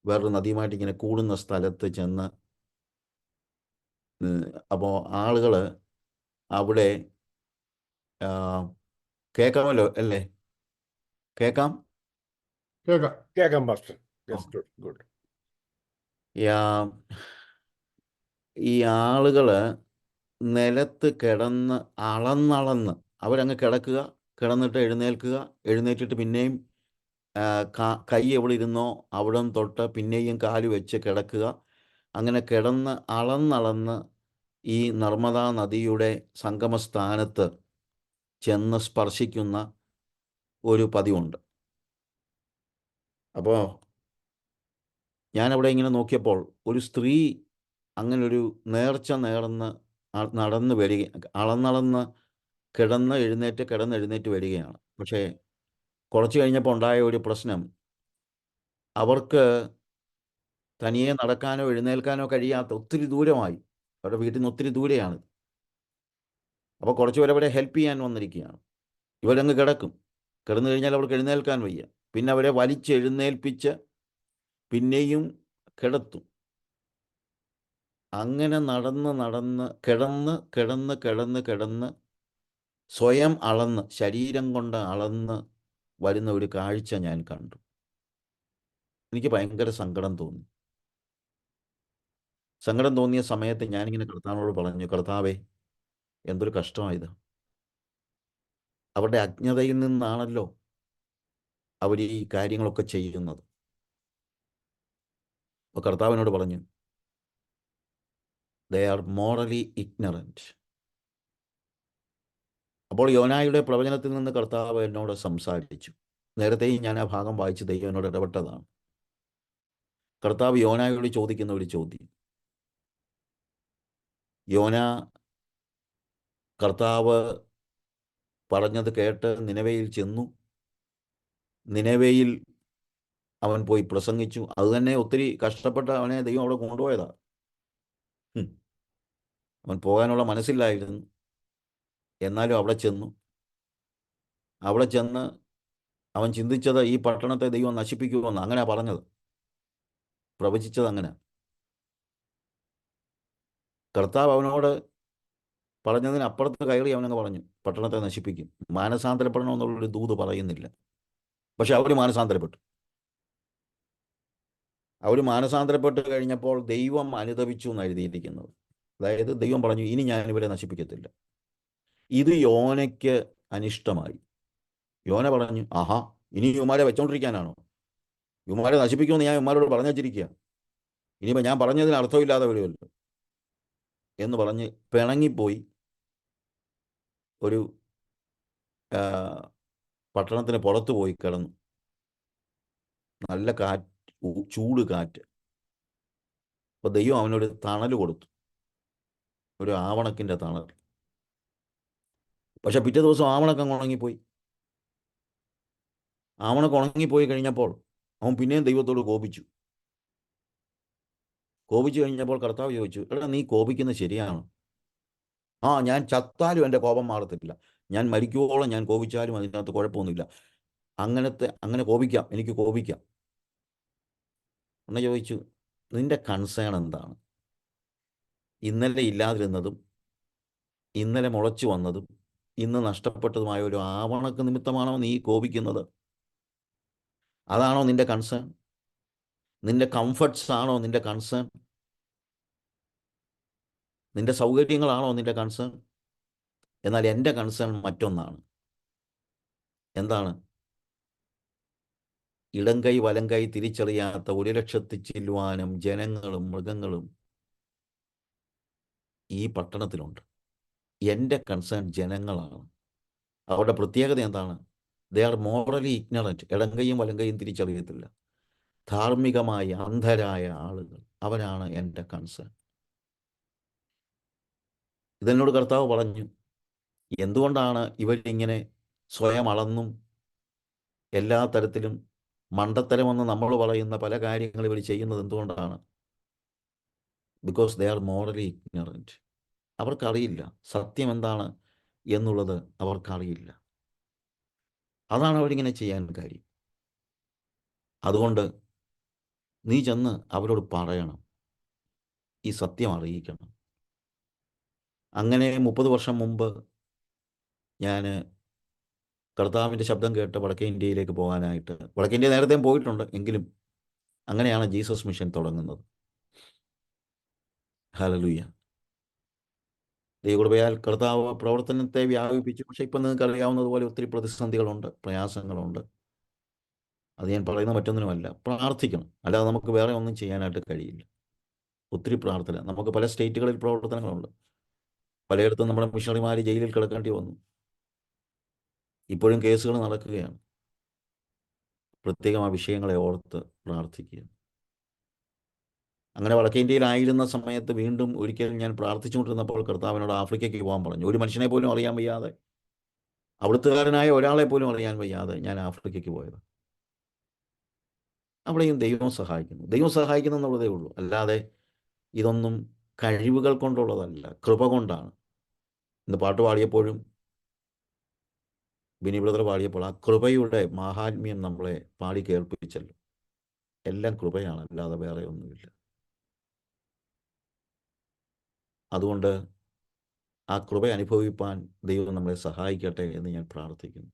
വേറൊരു നദിയുമായിട്ട് ഇങ്ങനെ കൂടുന്ന സ്ഥലത്ത് ചെന്ന്, അപ്പോൾ ആളുകൾ അവിടെ കേൾക്കാമല്ലോ അല്ലേ? കേൾക്കാം പാസ്റ്റർ. ഗുഡ്. ഈ ആളുകൾ നിലത്ത് കിടന്ന് അളന്നളന്ന് അവരങ്ങ് കിടക്കുക, കിടന്നിട്ട് എഴുന്നേൽക്കുക, എഴുന്നേറ്റിട്ട് പിന്നെയും കൈ എവിടെ ഇരുന്നോ അവിടെ തൊട്ട് പിന്നെയും കാല് വെച്ച് കിടക്കുക. അങ്ങനെ കിടന്ന് അളന്നളന്ന് ഈ നർമ്മദാ നദിയുടെ സംഗമസ്ഥാനത്ത് ചെന്ന് സ്പർശിക്കുന്ന ഒരു പതിവുണ്ട്. അപ്പോൾ ഞാനവിടെ ഇങ്ങനെ നോക്കിയപ്പോൾ ഒരു സ്ത്രീ അങ്ങനൊരു നേർച്ച നേർന്ന് നടന്ന് വരിക, അളന്നളന്ന് കിടന്ന് എഴുന്നേറ്റ് വരികയാണ്. പക്ഷേ കുറച്ച് കഴിഞ്ഞപ്പോൾ ഉണ്ടായ ഒരു പ്രശ്നം, അവർക്ക് തനിയെ നടക്കാനോ എഴുന്നേൽക്കാനോ കഴിയാത്ത ഒത്തിരി ദൂരമായി, അവരുടെ വീട്ടിൽ നിന്ന് ഒത്തിരി ദൂരെയാണ്. അപ്പോൾ കുറച്ച് പേര് അവരെ ഹെൽപ്പ് ചെയ്യാൻ വന്നിരിക്കുകയാണ്. ഇവരങ്ങ് കിടക്കും, കിടന്നു കഴിഞ്ഞാൽ അവർക്ക് എഴുന്നേൽക്കാൻ വയ്യ. പിന്നെ അവരെ വലിച്ചെഴുന്നേൽപ്പിച്ച് പിന്നെയും കിടത്തും. അങ്ങനെ നടന്ന് കിടന്ന് സ്വയം അളന്ന്, ശരീരം കൊണ്ട് അളന്ന് വരുന്ന ഒരു കാഴ്ച ഞാൻ കണ്ടു. എനിക്ക് ഭയങ്കര സങ്കടം തോന്നി. സങ്കടം തോന്നിയ സമയത്ത് ഞാനിങ്ങനെ കർത്താവിനോട് പറഞ്ഞു, കർത്താവേ, എന്തൊരു കഷ്ടമായത്. അവരുടെ അജ്ഞതയിൽ നിന്നാണല്ലോ അവർ ഈ കാര്യങ്ങളൊക്കെ ചെയ്യുന്നത്. അപ്പോൾ കർത്താവിനോട് പറഞ്ഞു, ദേ ആർ മോറലി ഇഗ്നറൻറ്റ്. അപ്പോൾ യോനായുടെ പ്രവചനത്തിൽ നിന്ന് കർത്താവ് എന്നോട് സംസാരിച്ചു. നേരത്തെയും ഞാൻ ആ ഭാഗം വായിച്ച് ദൈവം എന്നോട് ഇടപെട്ടതാണ്. കർത്താവ് യോനായോട് ചോദിക്കുന്ന ഒരു ചോദ്യം. യോന കർത്താവ് പറഞ്ഞത് കേട്ട് നിനവയിൽ ചെന്നു. നിനവയിൽ അവൻ പോയി പ്രസംഗിച്ചു. അതുതന്നെ ഒത്തിരി കഷ്ടപ്പെട്ട് അവനെ ദൈവം അവിടെ കൊണ്ടുപോയതാ. അവൻ പോകാനുള്ള മനസ്സില്ലായിരുന്നു. എന്നാലും അവിടെ ചെന്നു. അവിടെ ചെന്ന് അവൻ ചിന്തിച്ചത് ഈ പട്ടണത്തെ ദൈവം നശിപ്പിക്കുമെന്ന്. അങ്ങനെ പറഞ്ഞത്, പ്രവചിച്ചത് അങ്ങനെ. കർത്താവ് അവനോട് പറഞ്ഞതിനപ്പുറത്ത് കയറി അവനങ്ങ് പറഞ്ഞു, പട്ടണത്തെ നശിപ്പിക്കും. മാനസാന്തരപ്പെടണമെന്നുള്ളൊരു ദൂത് പറയുന്നില്ല. പക്ഷെ അവർ മാനസാന്തരപ്പെട്ടു. അവർ മാനസാന്തരപ്പെട്ട് കഴിഞ്ഞപ്പോൾ ദൈവം അനുതപിച്ചു എന്ന് എഴുതിയിരിക്കുന്നത്. അതായത് ദൈവം പറഞ്ഞു, ഇനി ഞാൻ ഇവരെ നശിപ്പിക്കത്തില്ല. ഇത് യോനയ്ക്ക് അനിഷ്ടമായി. യോന പറഞ്ഞു, ആഹാ, ഇനി ഇവന്മാരെ വെച്ചോണ്ടിരിക്കാനാണോ? ഇവന്മാരെ നശിപ്പിക്കുമെന്ന് ഞാൻ ഇവന്മാരോട് പറഞ്ഞു വച്ചിരിക്കുക. ഇനിയിപ്പോൾ ഞാൻ പറഞ്ഞതിന് അർത്ഥമില്ലാതെ വരുമല്ലോ എന്ന് പറഞ്ഞ് പിണങ്ങിപ്പോയി ഒരു പട്ടണത്തിന് പുറത്ത് പോയി കിടന്നു. നല്ല കാറ്റ്, ചൂട് കാറ്റ്. അപ്പോൾ ദൈവം അവനൊരു തണൽ കൊടുത്തു, ഒരു ആവണക്കിൻ്റെ തണൽ. പക്ഷെ പിറ്റേ ദിവസം ആവണക്കം ഉണങ്ങിപ്പോയി. ആവണക്കം ഉണങ്ങിപ്പോയി കഴിഞ്ഞപ്പോൾ അവൻ പിന്നെയും ദൈവത്തോട് കോപിച്ചു. കോപിച്ചു കഴിഞ്ഞപ്പോൾ കർത്താവ് ചോദിച്ചു, എടാ, നീ കോപിക്കുന്നത് ശരിയാണോ? ആ, ഞാൻ ചത്താലും എൻ്റെ കോപം മാറത്തില്ല. ഞാൻ മരിക്കുവോളം ഞാൻ കോപിച്ചാലും അതിനകത്ത് കുഴപ്പമൊന്നുമില്ല. അങ്ങനെ കോപിക്കാം, എനിക്ക് കോപിക്കാം. എന്ന് ചോദിച്ചു, നിന്റെ കൺസേൺ എന്താണ്? ഇന്നലെ ഇല്ലാതിരുന്നതും ഇന്നലെ മുളച്ചു വന്നതും ഇന്ന് നഷ്ടപ്പെട്ടതുമായ ഒരു ആവണക്ക് നിമിത്തമാണോ നീ കോപിക്കുന്നത്? അതാണോ നിന്റെ കൺസേൺ? നിന്റെ കംഫർട്ട്സ് ആണോ നിന്റെ കൺസേൺ? നിന്റെ സൗകര്യങ്ങളാണോ നിന്റെ കൺസേൺ? എന്നാൽ എൻ്റെ കൺസേൺ മറ്റൊന്നാണ്. എന്താണ്? ഇടം കൈ വലം കൈ തിരിച്ചറിയാത്ത 1,00,000 ചില്ലുവാനും ജനങ്ങളും മൃഗങ്ങളും ഈ പട്ടണത്തിലുണ്ട്. എൻ്റെ കൺസേൺ ജനങ്ങളാണ്. അവരുടെ പ്രത്യേകത എന്താണ്? They are morally ignorant. ഇടം കൈയും വലം കൈയും തിരിച്ചറിയത്തില്ല. ധാർമ്മികമായി അന്ധരായ ആളുകൾ, അവരാണ് എൻ്റെ കൺസേൺ. ഇതെന്നോട് കർത്താവ് പറഞ്ഞു, എന്തുകൊണ്ടാണ് ഇവരിങ്ങനെ സ്വയം അളന്നും എല്ലാ തരത്തിലും മണ്ടത്തരമെന്ന് നമ്മൾ പറയുന്ന പല കാര്യങ്ങൾ ഇവർ ചെയ്യുന്നത് എന്തുകൊണ്ടാണ്? Because they are morally ignorant. അവർക്കറിയില്ല സത്യം എന്താണ് എന്നുള്ളത്. അവർക്കറിയില്ല. അതാണ് അവരിങ്ങനെ ചെയ്യാൻ കാര്യം. അതുകൊണ്ട് നീ ചെന്ന് അവരോട് പറയണം, ഈ സത്യം അറിയിക്കണം. അങ്ങനെ 30 വർഷം മുമ്പ് ഞാൻ കർത്താവിൻ്റെ ശബ്ദം കേട്ട് വടക്കേ ഇന്ത്യയിലേക്ക് പോകാനായിട്ട്, വടക്കേ ഇന്ത്യ നേരത്തെയും പോയിട്ടുണ്ട്, എങ്കിലും അങ്ങനെയാണ് ജീസസ് മിഷൻ തുടങ്ങുന്നത്. ഹല്ലേലൂയ. ദൈവകൃപയാൽ കർത്താവ് പ്രവർത്തനത്തെ വ്യാപിപ്പിച്ചു. പക്ഷേ ഇപ്പം നിങ്ങൾക്ക് അറിയാവുന്നതുപോലെ ഒത്തിരി പ്രതിസന്ധികളുണ്ട്, പ്രയാസങ്ങളുണ്ട്. അത് ഞാൻ പറയുന്നത് മറ്റൊന്നിനുമല്ല. പ്രാർത്ഥിക്കണം, അല്ലാതെ നമുക്ക് വേറെ ഒന്നും ചെയ്യാനായിട്ട് കഴിയില്ല. ഒത്തിരി പ്രാർത്ഥന. നമുക്ക് പല സ്റ്റേറ്റുകളിൽ പ്രവർത്തനങ്ങളുണ്ട്. പലയിടത്തും നമ്മുടെ മിഷണറിമാർ ജയിലിൽ കിടക്കേണ്ടി വന്നു. ഇപ്പോഴും കേസുകൾ നടക്കുകയാണ്. പ്രത്യേകം ആ വിഷയങ്ങളെ ഓർത്ത് പ്രാർത്ഥിക്കുക. അങ്ങനെ വടക്കേ ഇന്ത്യയിലായിരുന്ന സമയത്ത് വീണ്ടും ഒരിക്കൽ ഞാൻ പ്രാർത്ഥിച്ചുകൊണ്ടിരുന്നപ്പോൾ കർത്താവിനോട് ആഫ്രിക്കയ്ക്ക് പോകാൻ പറഞ്ഞു. ഒരു മനുഷ്യനെ പോലും അറിയാൻ വയ്യാതെ, അവിടുത്തുകാരനായ ഒരാളെ പോലും അറിയാൻ വയ്യാതെ ഞാൻ ആഫ്രിക്കയ്ക്ക് പോയത്. അവിടെയും ദൈവം സഹായിക്കുന്നു. ദൈവം സഹായിക്കുന്നു എന്നുള്ളതേ ഉള്ളൂ. അല്ലാതെ ഇതൊന്നും കഴിവുകൾ കൊണ്ടുള്ളതല്ല, കൃപ കൊണ്ടാണ്. ഇന്ന് പാട്ട് പാടിയപ്പോഴും ബിനി ബ്രദർ പാടിയപ്പോൾ ആ കൃപയുടെ മാഹാത്മ്യം നമ്മളെ പാടി കേൾപ്പിച്ചല്ലോ. എല്ലാം കൃപയാണ്, അല്ലാതെ വേറെ ഒന്നുമില്ല. അതുകൊണ്ട് ആ കൃപ അനുഭവിപ്പാൻ ദൈവം നമ്മളെ സഹായിക്കട്ടെ എന്ന് ഞാൻ പ്രാർത്ഥിക്കുന്നു.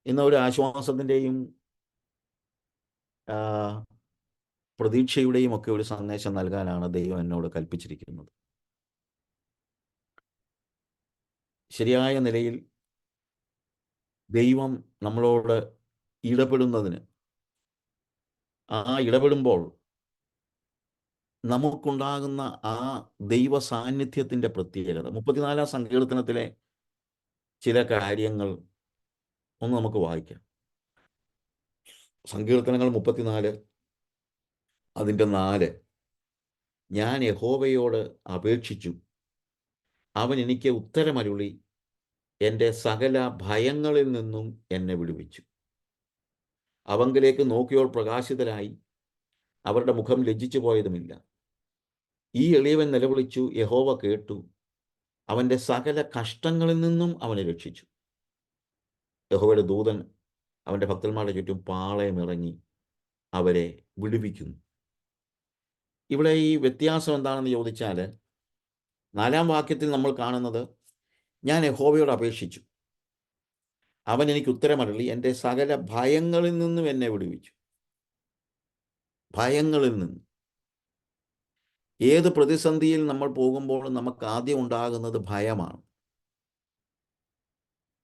ഇന്ന് ഒരു ആശ്വാസത്തിൻ്റെയും പ്രതീക്ഷയുടെയും ഒക്കെ ഒരു സന്ദേശം നൽകാനാണ് ദൈവം എന്നോട് കൽപ്പിച്ചിരിക്കുന്നത്. ശരിയായ നിലയിൽ ദൈവം നമ്മളോട് ഇടപെടുന്നതിന്, ആ ഇടപെടുമ്പോൾ നമുക്കുണ്ടാകുന്ന ആ ദൈവ സാന്നിധ്യത്തിൻ്റെ പ്രത്യേകത. 34 സങ്കീർത്തനത്തിലെ ചില കാര്യങ്ങൾ ഒന്ന് നമുക്ക് വായിക്കാം. സങ്കീർത്തനങ്ങൾ 34 അതിൻ്റെ 4. ഞാൻ യഹോവയോട് അപേക്ഷിച്ചു, അവൻ എനിക്ക് ഉത്തരമരുളി, എൻ്റെ സകല ഭയങ്ങളിൽ നിന്നും എന്നെ വിടുവിച്ചു. അവങ്കിലേക്ക് നോക്കിയോർ പ്രകാശിതരായി, അവരുടെ മുഖം ലജ്ജിച്ചു പോയതുമില്ല. ഈ എളിയവൻ നിലവിളിച്ചു, യഹോവ കേട്ടു, അവൻ്റെ സകല കഷ്ടങ്ങളിൽ നിന്നും അവനെ രക്ഷിച്ചു. യഹോവയുടെ ദൂതൻ അവൻ്റെ ഭക്തന്മാരുടെ ചുറ്റും പാളയമിറങ്ങി അവരെ വിടുവിക്കുന്നു. ഇവിടെ ഈ വ്യത്യാസം എന്താണെന്ന് ചോദിച്ചാൽ, 4-ാം വാക്യത്തിൽ നമ്മൾ കാണുന്നത്, ഞാൻ യഹോവയോട് അപേക്ഷിച്ചു, അവൻ എനിക്ക് ഉത്തരമരുളി, എൻ്റെ സകല ഭയങ്ങളിൽ നിന്നും എന്നെ വിടുവിച്ചു. ഭയങ്ങളിൽ നിന്ന്. ഏത് പ്രതിസന്ധിയിൽ നമ്മൾ പോകുമ്പോഴും നമുക്ക് ആദ്യം ഉണ്ടാകുന്നത് ഭയമാണ്.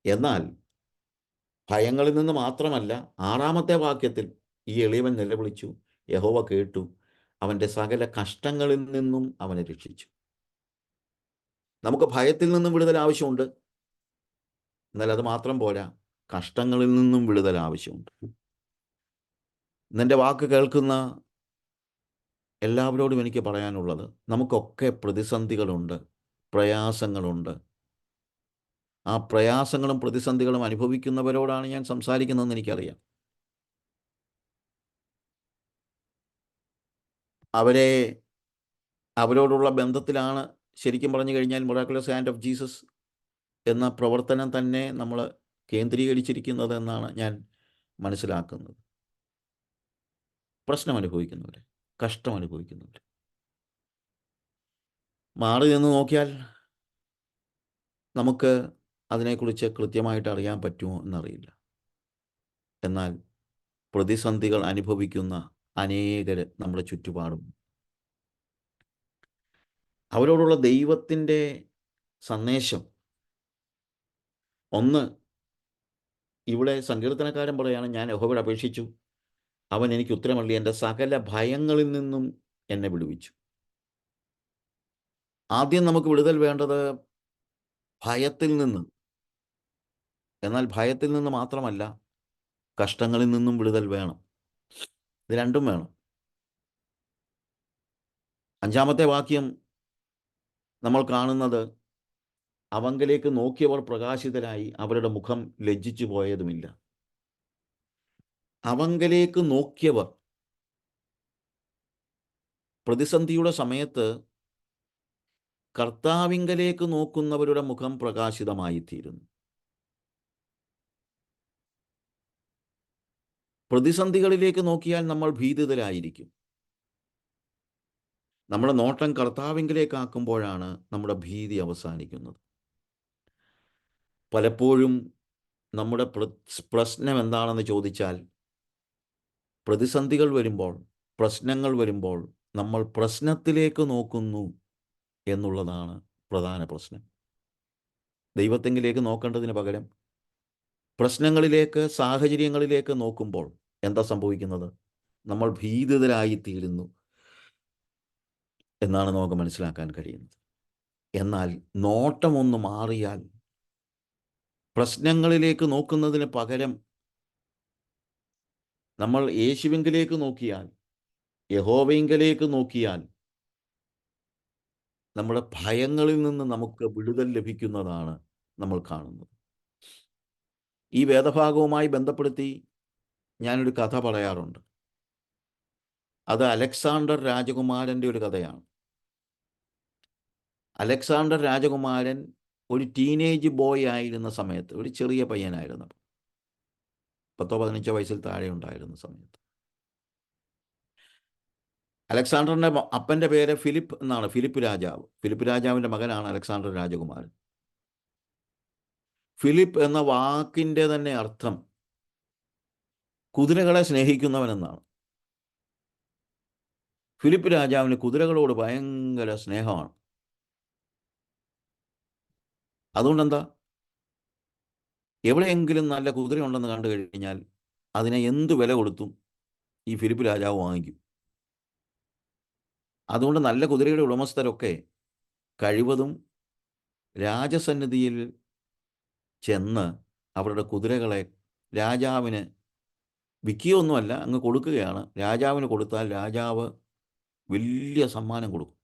എന്നാൽ ഭയങ്ങളിൽ നിന്ന് മാത്രമല്ല, 6-ാമത്തെ വാക്യത്തിൽ ഈ എളിയവൻ നിലവിളിച്ചു, യഹോവ കേട്ടു, അവൻ്റെ സകല കഷ്ടങ്ങളിൽ നിന്നും അവനെ രക്ഷിച്ചു. നമുക്ക് ഭയത്തിൽ നിന്നും വിടുതൽ ആവശ്യമുണ്ട്. എന്നാൽ അത് മാത്രം പോരാ, കഷ്ടങ്ങളിൽ നിന്നും വിടുതൽ ആവശ്യമുണ്ട്. ഇന്നെൻ്റെ വാക്ക് കേൾക്കുന്ന എല്ലാവരോടും എനിക്ക് പറയാനുള്ളത്, നമുക്കൊക്കെ പ്രതിസന്ധികളുണ്ട്, പ്രയാസങ്ങളുണ്ട്. ആ പ്രയാസങ്ങളും പ്രതിസന്ധികളും അനുഭവിക്കുന്നവരോടാണ് ഞാൻ സംസാരിക്കുന്നതെന്ന് എനിക്കറിയാം. അവരോടുള്ള ബന്ധത്തിലാണ് ശരിക്കും പറഞ്ഞു കഴിഞ്ഞാൽ മിറാക്കുലസ് ഹാൻഡ് ഓഫ് ജീസസ് എന്ന പ്രവർത്തനം തന്നെ നമ്മൾ കേന്ദ്രീകരിച്ചിരിക്കുന്നത് എന്നാണ് ഞാൻ മനസ്സിലാക്കുന്നത്. പ്രശ്നം അനുഭവിക്കുന്നവർ, കഷ്ടം അനുഭവിക്കുന്നവർ മാറി നിന്ന് നോക്കിയാൽ നമുക്ക് അതിനെക്കുറിച്ച് കൃത്യമായിട്ട് അറിയാൻ പറ്റുമോ എന്നറിയില്ല. എന്നാൽ പ്രതിസന്ധികൾ അനുഭവിക്കുന്ന അനേകർ നമ്മുടെ ചുറ്റുപാടും. അവരോടുള്ള ദൈവത്തിൻ്റെ സന്ദേശം ഒന്ന്, ഇവിടെ സങ്കീർത്തനക്കാരൻ പറയാണ്, ഞാൻ യഹോവയോട് അപേക്ഷിച്ചു, അവൻ എനിക്ക് ഉത്തരമരുളി, എൻ്റെ സകല ഭയങ്ങളിൽ നിന്നും എന്നെ വിടുവിച്ചു. ആദ്യം നമുക്ക് വിടുതൽ വേണ്ടത് ഭയത്തിൽ നിന്ന്. എന്നാൽ ഭയത്തിൽ നിന്ന് മാത്രമല്ല, കഷ്ടങ്ങളിൽ നിന്നും വിടുതൽ വേണം. ഇത് രണ്ടും വേണം. 5-ാമത്തെ വാക്യം നമ്മൾ കാണുന്നത്, അവങ്കിലേക്ക് നോക്കിയവർ പ്രകാശിതരായി, അവരുടെ മുഖം ലജ്ജിച്ചു പോയതുമില്ല. അവങ്കിലേക്ക് നോക്കിയവർ. പ്രതിസന്ധിയുടെ സമയത്ത് കർത്താവിങ്കലേക്ക് നോക്കുന്നവരുടെ മുഖം പ്രകാശിതമായിത്തീരുന്നു. പ്രതിസന്ധികളിലേക്ക് നോക്കിയാൽ നമ്മൾ ഭീതിതരായിരിക്കും. നമ്മുടെ നോട്ടം കർത്താവിങ്കിലേക്കാക്കുമ്പോഴാണ് നമ്മുടെ ഭീതി അവസാനിക്കുന്നത്. പലപ്പോഴും നമ്മുടെ പ്രശ്നം എന്താണെന്ന് ചോദിച്ചാൽ, പ്രതിസന്ധികൾ വരുമ്പോൾ, പ്രശ്നങ്ങൾ വരുമ്പോൾ നമ്മൾ പ്രശ്നത്തിലേക്ക് നോക്കുന്നു എന്നുള്ളതാണ് പ്രധാന പ്രശ്നം. ദൈവത്തെങ്കിലേക്ക് നോക്കേണ്ടതിന് പകരം പ്രശ്നങ്ങളിലേക്ക്, സാഹചര്യങ്ങളിലേക്ക് നോക്കുമ്പോൾ എന്താ സംഭവിക്കുന്നത്? നമ്മൾ ഭീതിതരായിത്തീരുന്നു എന്നാണ് നമുക്ക് മനസ്സിലാക്കാൻ കഴിയുന്നത്. എന്നാൽ നോട്ടമൊന്ന് മാറിയാൽ, പ്രശ്നങ്ങളിലേക്ക് നോക്കുന്നതിന് പകരം നമ്മൾ യേശുവിങ്കലേക്ക് നോക്കിയാൽ, യഹോവയിങ്കലേക്ക് നോക്കിയാൽ, നമ്മുടെ ഭയങ്ങളിൽ നിന്ന് നമുക്ക് വിടുതൽ ലഭിക്കുന്നതാണ് നമ്മൾ കാണുന്നത്. ഈ വേദഭാഗവുമായി ബന്ധപ്പെടുത്തി ഞാനൊരു കഥ പറയാറുണ്ട്. അത് അലക്സാണ്ടർ രാജകുമാരൻ്റെ ഒരു കഥയാണ്. അലക്സാണ്ടർ രാജകുമാരൻ ഒരു ടീനേജ് ബോയ് ആയിരുന്ന സമയത്ത്, ഒരു ചെറിയ പയ്യനായിരുന്നു, 10-15 വയസ്സിൽ താഴെ ഉണ്ടായിരുന്ന സമയത്ത്, അലക്സാണ്ടറിൻ്റെ അപ്പൻ്റെ പേര് ഫിലിപ്പ് എന്നാണ്. ഫിലിപ്പ് രാജാവ്. ഫിലിപ്പ് രാജാവിൻ്റെ മകനാണ് അലക്സാണ്ടർ രാജകുമാരൻ. ഫിലിപ്പ് എന്ന വാക്കിൻ്റെ തന്നെ അർത്ഥം കുതിരകളെ സ്നേഹിക്കുന്നവൻ എന്നാണ്. ഫിലിപ്പ് രാജാവിന് കുതിരകളോട് ഭയങ്കര സ്നേഹമാണ്. അതുകൊണ്ടെന്താ, എവിടെയെങ്കിലും നല്ല കുതിരയുണ്ടെന്ന് കണ്ടു കഴിഞ്ഞാൽ അതിനെ എന്ത് വില കൊടുത്തും ഈ ഫിലിപ്പ് രാജാവ് വാങ്ങിക്കും. അതുകൊണ്ട് നല്ല കുതിരയുടെ ഉടമസ്ഥരൊക്കെ കഴിവതും രാജസന്നിധിയിൽ ചെന്ന് അവരുടെ കുതിരകളെ രാജാവിന് വിൽക്കുകയൊന്നുമല്ല, അങ്ങ് കൊടുക്കുകയാണ്. രാജാവിന് കൊടുത്താൽ രാജാവ് വലിയ സമ്മാനം കൊടുക്കും.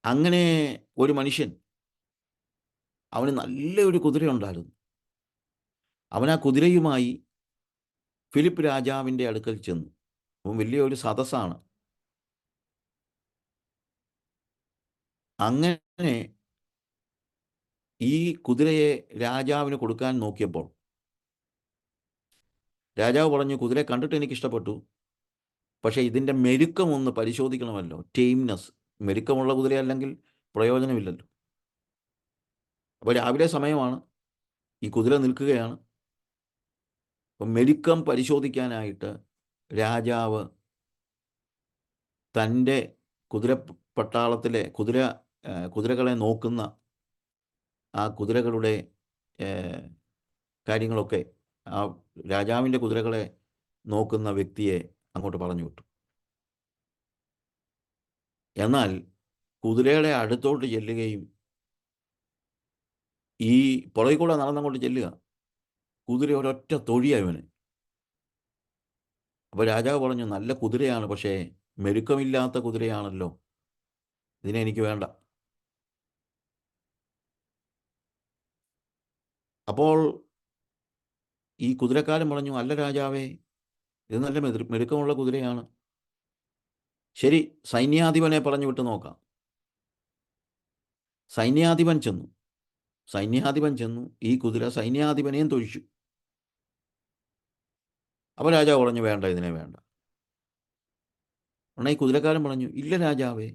അങ്ങനെ ഒരു മനുഷ്യൻ, അവന് നല്ലൊരു കുതിരയുണ്ടായിരുന്നു. അവൻ ആ കുതിരയുമായി ഫിലിപ്പ് രാജാവിൻ്റെ അടുക്കൽ ചെന്നു. അവൻ വലിയൊരു സദസ്സാണ്. അങ്ങനെ ഈ കുതിരയെ രാജാവിന് കൊടുക്കാൻ നോക്കിയപ്പോൾ രാജാവ് പറഞ്ഞു, കുതിരയെ കണ്ടിട്ട് എനിക്ക് ഇഷ്ടപ്പെട്ടു, പക്ഷേ ഇതിൻ്റെ മെരുക്കം ഒന്ന് പരിശോധിക്കണമല്ലോ. ടെയിംനെസ്, മെരുക്കമുള്ള കുതിരയല്ലെങ്കിൽ പ്രയോജനമില്ലല്ലോ. അപ്പോൾ രാവിലെ സമയമാണ്, ഈ കുതിര നിൽക്കുകയാണ്. അപ്പം മെരുക്കം പരിശോധിക്കാനായിട്ട് രാജാവ് തൻ്റെ കുതിരപ്പട്ടാളത്തിലെ കുതിരകളെ നോക്കുന്ന ആ കുതിരകളുടെ കാര്യങ്ങളൊക്കെ ആ രാജാവിൻ്റെ കുതിരകളെ നോക്കുന്ന വ്യക്തിയെ അങ്ങോട്ട് പറഞ്ഞു വിട്ടു. എന്നാൽ കുതിരയുടെ അടുത്തോട്ട് ചെല്ലുകയും ഈ പുറകിൽ കൂടെ നടന്നങ്ങോട്ട് ചെല്ലുക, കുതിര ഒരൊറ്റ തൊഴിയായി അവന്. അപ്പോൾ രാജാവ് പറഞ്ഞു, നല്ല കുതിരയാണ്, പക്ഷേ മെരുക്കമില്ലാത്ത കുതിരയാണല്ലോ, ഇതിനെ എനിക്ക് വേണ്ട. അപ്പോൾ ഈ കുതിരക്കാരൻ പറഞ്ഞു, അല്ല രാജാവേ, ഇത് നല്ല മെരുക്കമുള്ള കുതിരയാണ്. ശരി, സൈന്യാധിപനെ പറഞ്ഞു വിട്ട് നോക്കാം. സൈന്യാധിപൻ ചെന്നു. ഈ കുതിര സൈന്യാധിപനെയും തൊഴിച്ചു. അപ്പോൾ രാജാവ് പറഞ്ഞു, വേണ്ട, ഇതിനെ വേണ്ട. ഉടനെ ഈ കുതിരക്കാരൻ പറഞ്ഞു, ഇല്ല രാജാവേ,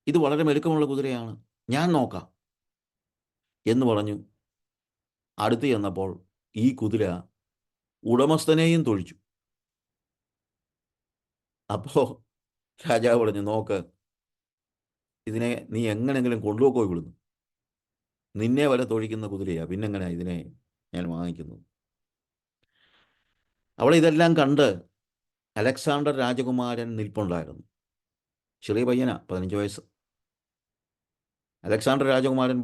ഇത് വളരെ മെരുക്കമുള്ള കുതിരയാണ്, ഞാൻ നോക്കാം എന്ന് പറഞ്ഞു. അടുത്ത് ചെന്നപ്പോൾ ഈ കുതിര ഉടമസ്ഥനെയും തൊഴിച്ചു. അപ്പോൾ രാജാവ് പറഞ്ഞു, നോക്ക്, ഇതിനെ നീ എങ്ങനെങ്കിലും കൊണ്ടുപോയി വിടുന്നു. നിന്നെ വരെ തൊഴിക്കുന്ന കുതിരയാ, പിന്നെങ്ങനെ ഇതിനെ ഞാൻ വാങ്ങിക്കുന്നത്? അവൾ ഇതെല്ലാം കണ്ട് അലക്സാണ്ടർ രാജകുമാരൻ നിൽപ്പുണ്ടായിരുന്നു. ചെറിയ പയ്യനാ, 15 വയസ്സ്. അലക്സാണ്ടർ രാജകുമാരൻ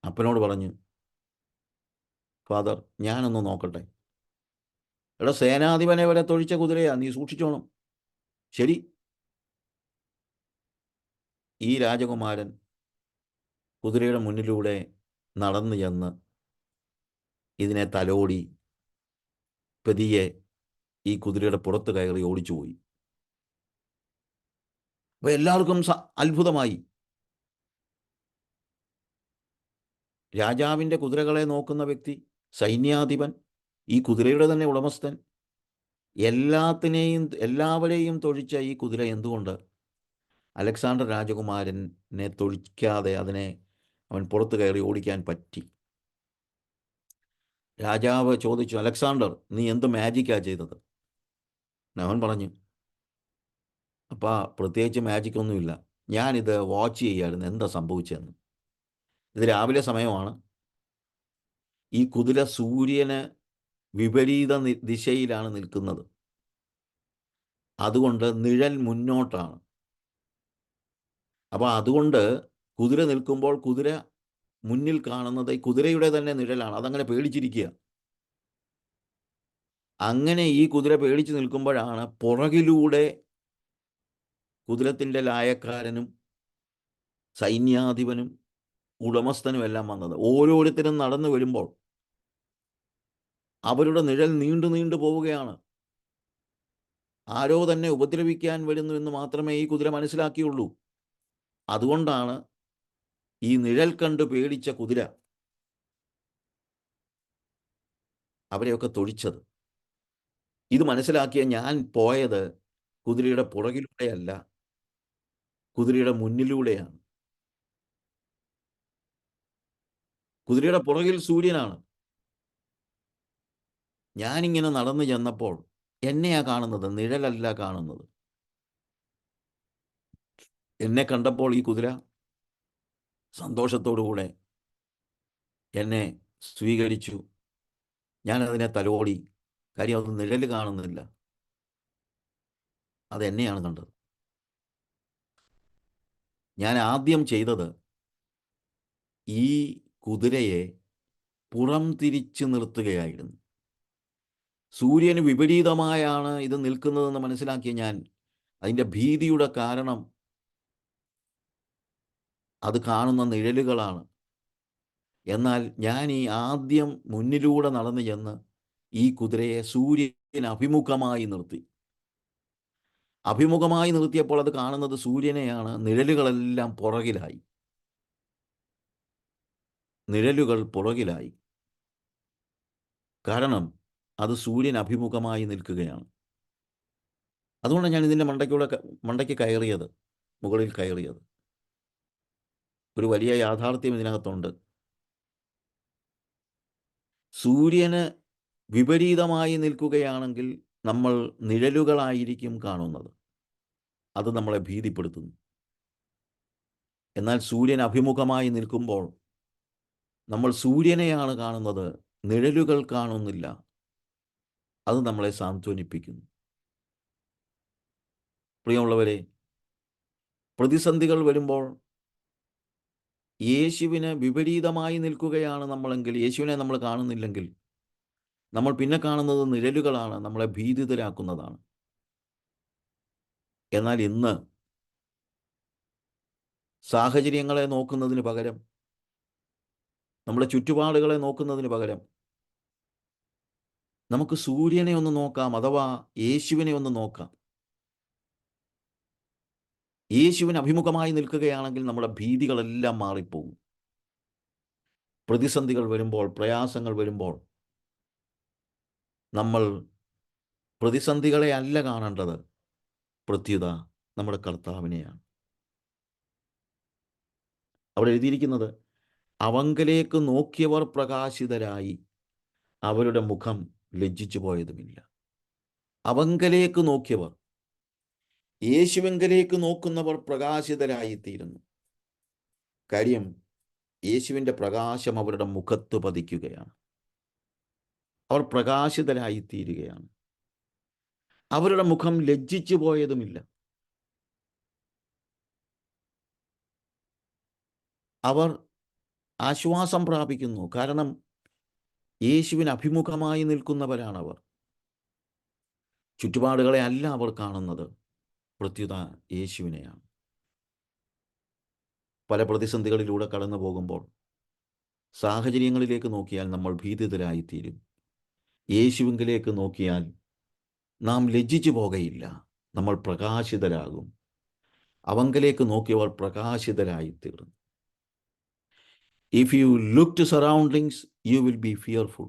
അപ്പനോട് പറഞ്ഞു, ഫാദർ, ഞാനൊന്ന് നോക്കട്ടെ. എടാ, സേനാധിപനെ വരെ തൊഴിച്ച കുതിരയാ, നീ സൂക്ഷിച്ചോണം. ശരി. ഈ രാജകുമാരൻ കുതിരയുടെ മുന്നിലൂടെ നടന്നു ചെന്ന് ഇതിനെ തലോടി പതിയെ ഈ കുതിരയുടെ പുറത്ത് കയറി ഓടിച്ചുപോയി. അപ്പോൾ എല്ലാവർക്കും അത്ഭുതമായി. രാജാവിൻ്റെ കുതിരകളെ നോക്കുന്ന വ്യക്തി, സൈന്യാധിപൻ, ഈ കുതിരയുടെ തന്നെ ഉടമസ്ഥൻ, എല്ലാവരെയും തൊഴിച്ച ഈ കുതിര എന്തുകൊണ്ട് അലക്സാണ്ടർ രാജകുമാരനെ തൊഴിക്കാതെ അതിനെ അവൻ പുറത്ത് കയറി ഓടിക്കാൻ പറ്റി? രാജാവ് ചോദിച്ചു, അലക്സാണ്ടർ, നീ എന്ത് മാജിക്കാ ചെയ്തത്? അവൻ പറഞ്ഞു, അപ്പാ, പ്രത്യേകിച്ച് മാജിക്കൊന്നുമില്ല, ഞാനിത് വാച്ച് ചെയ്യായിരുന്നു എന്താ സംഭവിച്ചതെന്ന്. ഇത് രാവിലെ സമയമാണ്. ഈ കുതിര സൂര്യന് വിപരീത ദിശയിലാണ് നിൽക്കുന്നത്. അതുകൊണ്ട് നിഴൽ മുന്നോട്ടാണ്. അപ്പോൾ അതുകൊണ്ട് കുതിര നിൽക്കുമ്പോൾ കുതിര മുന്നിൽ കാണുന്നത് ഈ കുതിരയുടെ തന്നെ നിഴലാണ്. അതങ്ങനെ പേടിച്ചിരിക്കുക. അങ്ങനെ ഈ കുതിര പേടിച്ച് നിൽക്കുമ്പോഴാണ് പുറകിലൂടെ കുതിരത്തിൻ്റെ ലായക്കാരനും സൈന്യാധിപനും ഉടമസ്ഥനും എല്ലാം വന്നത്. ഓരോരുത്തരും നടന്നു വരുമ്പോൾ അവരുടെ നിഴൽ നീണ്ടു നീണ്ടു പോവുകയാണ്. ആരോ തന്നെ ഉപദ്രവിക്കാൻ വരുന്നു എന്ന് മാത്രമേ ഈ കുതിര മനസ്സിലാക്കിയുള്ളൂ. അതുകൊണ്ടാണ് ഈ നിഴൽ കണ്ട് പേടിച്ച കുതിര അവരെയൊക്കെ തൊഴിച്ചത്. ഇത് മനസ്സിലാക്കിയ ഞാൻ പോയത് കുതിരയുടെ പുറകിലൂടെയല്ല, കുതിരയുടെ മുന്നിലൂടെയാണ്. കുതിരയുടെ പുറകിൽ സൂര്യനാണ്. ഞാനിങ്ങനെ നടന്നു ചെന്നപ്പോൾ എന്നെയാ കാണുന്നത്, നിഴലല്ല കാണുന്നത്. എന്നെ കണ്ടപ്പോൾ ഈ കുതിര സന്തോഷത്തോടുകൂടെ എന്നെ സ്വീകരിച്ചു. ഞാനതിനെ തലോടി. കാര്യം അത് നിഴൽ കാണുന്നില്ല. അതെന്നെയാണ് കണ്ടത്. ഞാൻ ആദ്യം ചെയ്തത് ഈ കുതിരയെ പുറം തിരിച്ച് നിർത്തുകയായിരുന്നു. സൂര്യന് വിപരീതമായാണ് ഇത് നിൽക്കുന്നതെന്ന് മനസ്സിലാക്കിയ ഞാൻ അതിൻ്റെ ഭീതിയുടെ കാരണം അത് കാണുന്ന നിഴലുകളാണ്. എന്നാൽ ഞാൻ ഈ ആദ്യം മുന്നിലൂടെ നടന്നു ചെന്ന് ഈ കുതിരയെ സൂര്യന് അഭിമുഖമായി നിർത്തി. അഭിമുഖമായി നിർത്തിയപ്പോൾ അത് കാണുന്നത് സൂര്യനെയാണ്. നിഴലുകളെല്ലാം പുറകിലായി. നിഴലുകൾ പുറകിലായി. കാരണം അത് സൂര്യൻ അഭിമുഖമായി നിൽക്കുകയാണ്. അതുകൊണ്ടാണ് ഞാൻ ഇതിൻ്റെ മണ്ടയ്ക്ക് കയറിയത്, മുകളിൽ കയറിയത്. ഒരു വലിയ യാഥാർത്ഥ്യം ഇതിനകത്തുണ്ട്. സൂര്യന് വിപരീതമായി നിൽക്കുകയാണെങ്കിൽ നമ്മൾ നിഴലുകളായിരിക്കും കാണുന്നത്. അത് നമ്മളെ ഭീതിപ്പെടുത്തുന്നു. എന്നാൽ സൂര്യൻ അഭിമുഖമായി നിൽക്കുമ്പോൾ നമ്മൾ സൂര്യനെയാണ് കാണുന്നത്, നിഴലുകൾ കാണുന്നില്ല. അത് നമ്മളെ സാന്ത്വനിപ്പിക്കുന്നു. പ്രിയമുള്ളവരെ, പ്രതിസന്ധികൾ വരുമ്പോൾ യേശുവിന് വിപരീതമായി നിൽക്കുകയാണ് നമ്മളെങ്കിൽ, യേശുവിനെ നമ്മൾ കാണുന്നില്ലെങ്കിൽ, നമ്മൾ പിന്നെ കാണുന്നത് നിഴലുകളാണ്, നമ്മളെ ഭീതിതരാക്കുന്നതാണ്. എന്നാൽ ഇന്ന് സാഹചര്യങ്ങളെ നോക്കുന്നതിന് പകരം, നമ്മുടെ ചുറ്റുപാടുകളെ നോക്കുന്നതിന് പകരം നമുക്ക് സൂര്യനെ ഒന്ന് നോക്കാം, അഥവാ യേശുവിനെ ഒന്ന് നോക്കാം. യേശുവിന് അഭിമുഖമായി നിൽക്കുകയാണെങ്കിൽ നമ്മുടെ ഭീതികളെല്ലാം മാറിപ്പോകും. പ്രതിസന്ധികൾ വരുമ്പോൾ, പ്രയാസങ്ങൾ വരുമ്പോൾ നമ്മൾ പ്രതിസന്ധികളെ അല്ല കാണേണ്ടത്, പ്രത്യുത നമ്മുടെ കർത്താവിനെയാണ്. അവിടെ എഴുതിയിരിക്കുന്നത്, അവങ്കലേക്ക് നോക്കിയവർ പ്രകാശിതരായി, അവരുടെ മുഖം ലജ്ജിച്ചു പോയതുമില്ല. അവങ്കലേക്ക് നോക്കിയവർ, യേശുവിങ്കലേക്ക് നോക്കുന്നവർ പ്രകാശിതരായിത്തീരുന്നു. കാര്യം, യേശുവിൻ്റെ പ്രകാശം അവരുടെ മുഖത്ത് പതിക്കുകയാണ്. അവർ പ്രകാശിതരായിത്തീരുകയാണ്. അവരുടെ മുഖം ലജ്ജിച്ചു പോയതുമില്ല. അവർ ആശ്വാസം പ്രാപിക്കുന്നു. കാരണം യേശുവിന് അഭിമുഖമായി നിൽക്കുന്നവരാണവർ. ചുറ്റുപാടുകളെ അല്ല അവർ കാണുന്നത്, പ്രത്യുത യേശുവിനെയാണ്. പല പ്രതിസന്ധികളിലൂടെ കടന്നു പോകുമ്പോൾ സാഹചര്യങ്ങളിലേക്ക് നോക്കിയാൽ നമ്മൾ ഭീതിതരായിത്തീരും. യേശുവിങ്കിലേക്ക് നോക്കിയാൽ നാം ലജ്ജിച്ചു പോകയില്ല, നമ്മൾ പ്രകാശിതരാകും. അവങ്കലേക്ക് നോക്കിയവർ പ്രകാശിതരായിത്തീർന്നു. If you look to surroundings, you will be fearful.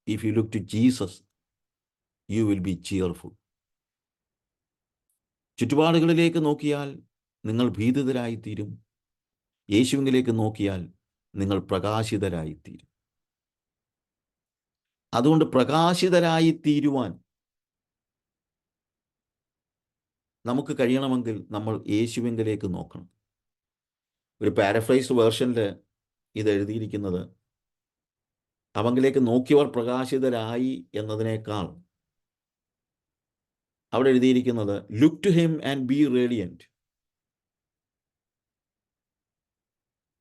If you look to Jesus, you will be cheerful. ചുറ്റുപാടുകളിലേക്ക് നോക്കിയാൽ നിങ്ങൾ ഭീതിതരായിത്തീരും. യേശുവിലേക്ക് നോക്കിയാൽ നിങ്ങൾ പ്രകാശിതരായിത്തീരും. അതുകൊണ്ട് പ്രകാശിതരായിത്തീരുവാൻ നമുക്ക് കഴിയണമെങ്കിൽ നമ്മൾ യേശുവിലേക്ക് നോക്കണം. ഒരു പാരഫ്രൈസ്ഡ് വേർഷനിൽ ഇത് എഴുതിയിരിക്കുന്നത്, അവങ്കിലേക്ക് നോക്കിയവർ പ്രകാശിതരായി എന്നതിനേക്കാൾ അവിടെ എഴുതിയിരിക്കുന്നത്, look to him and be radiant,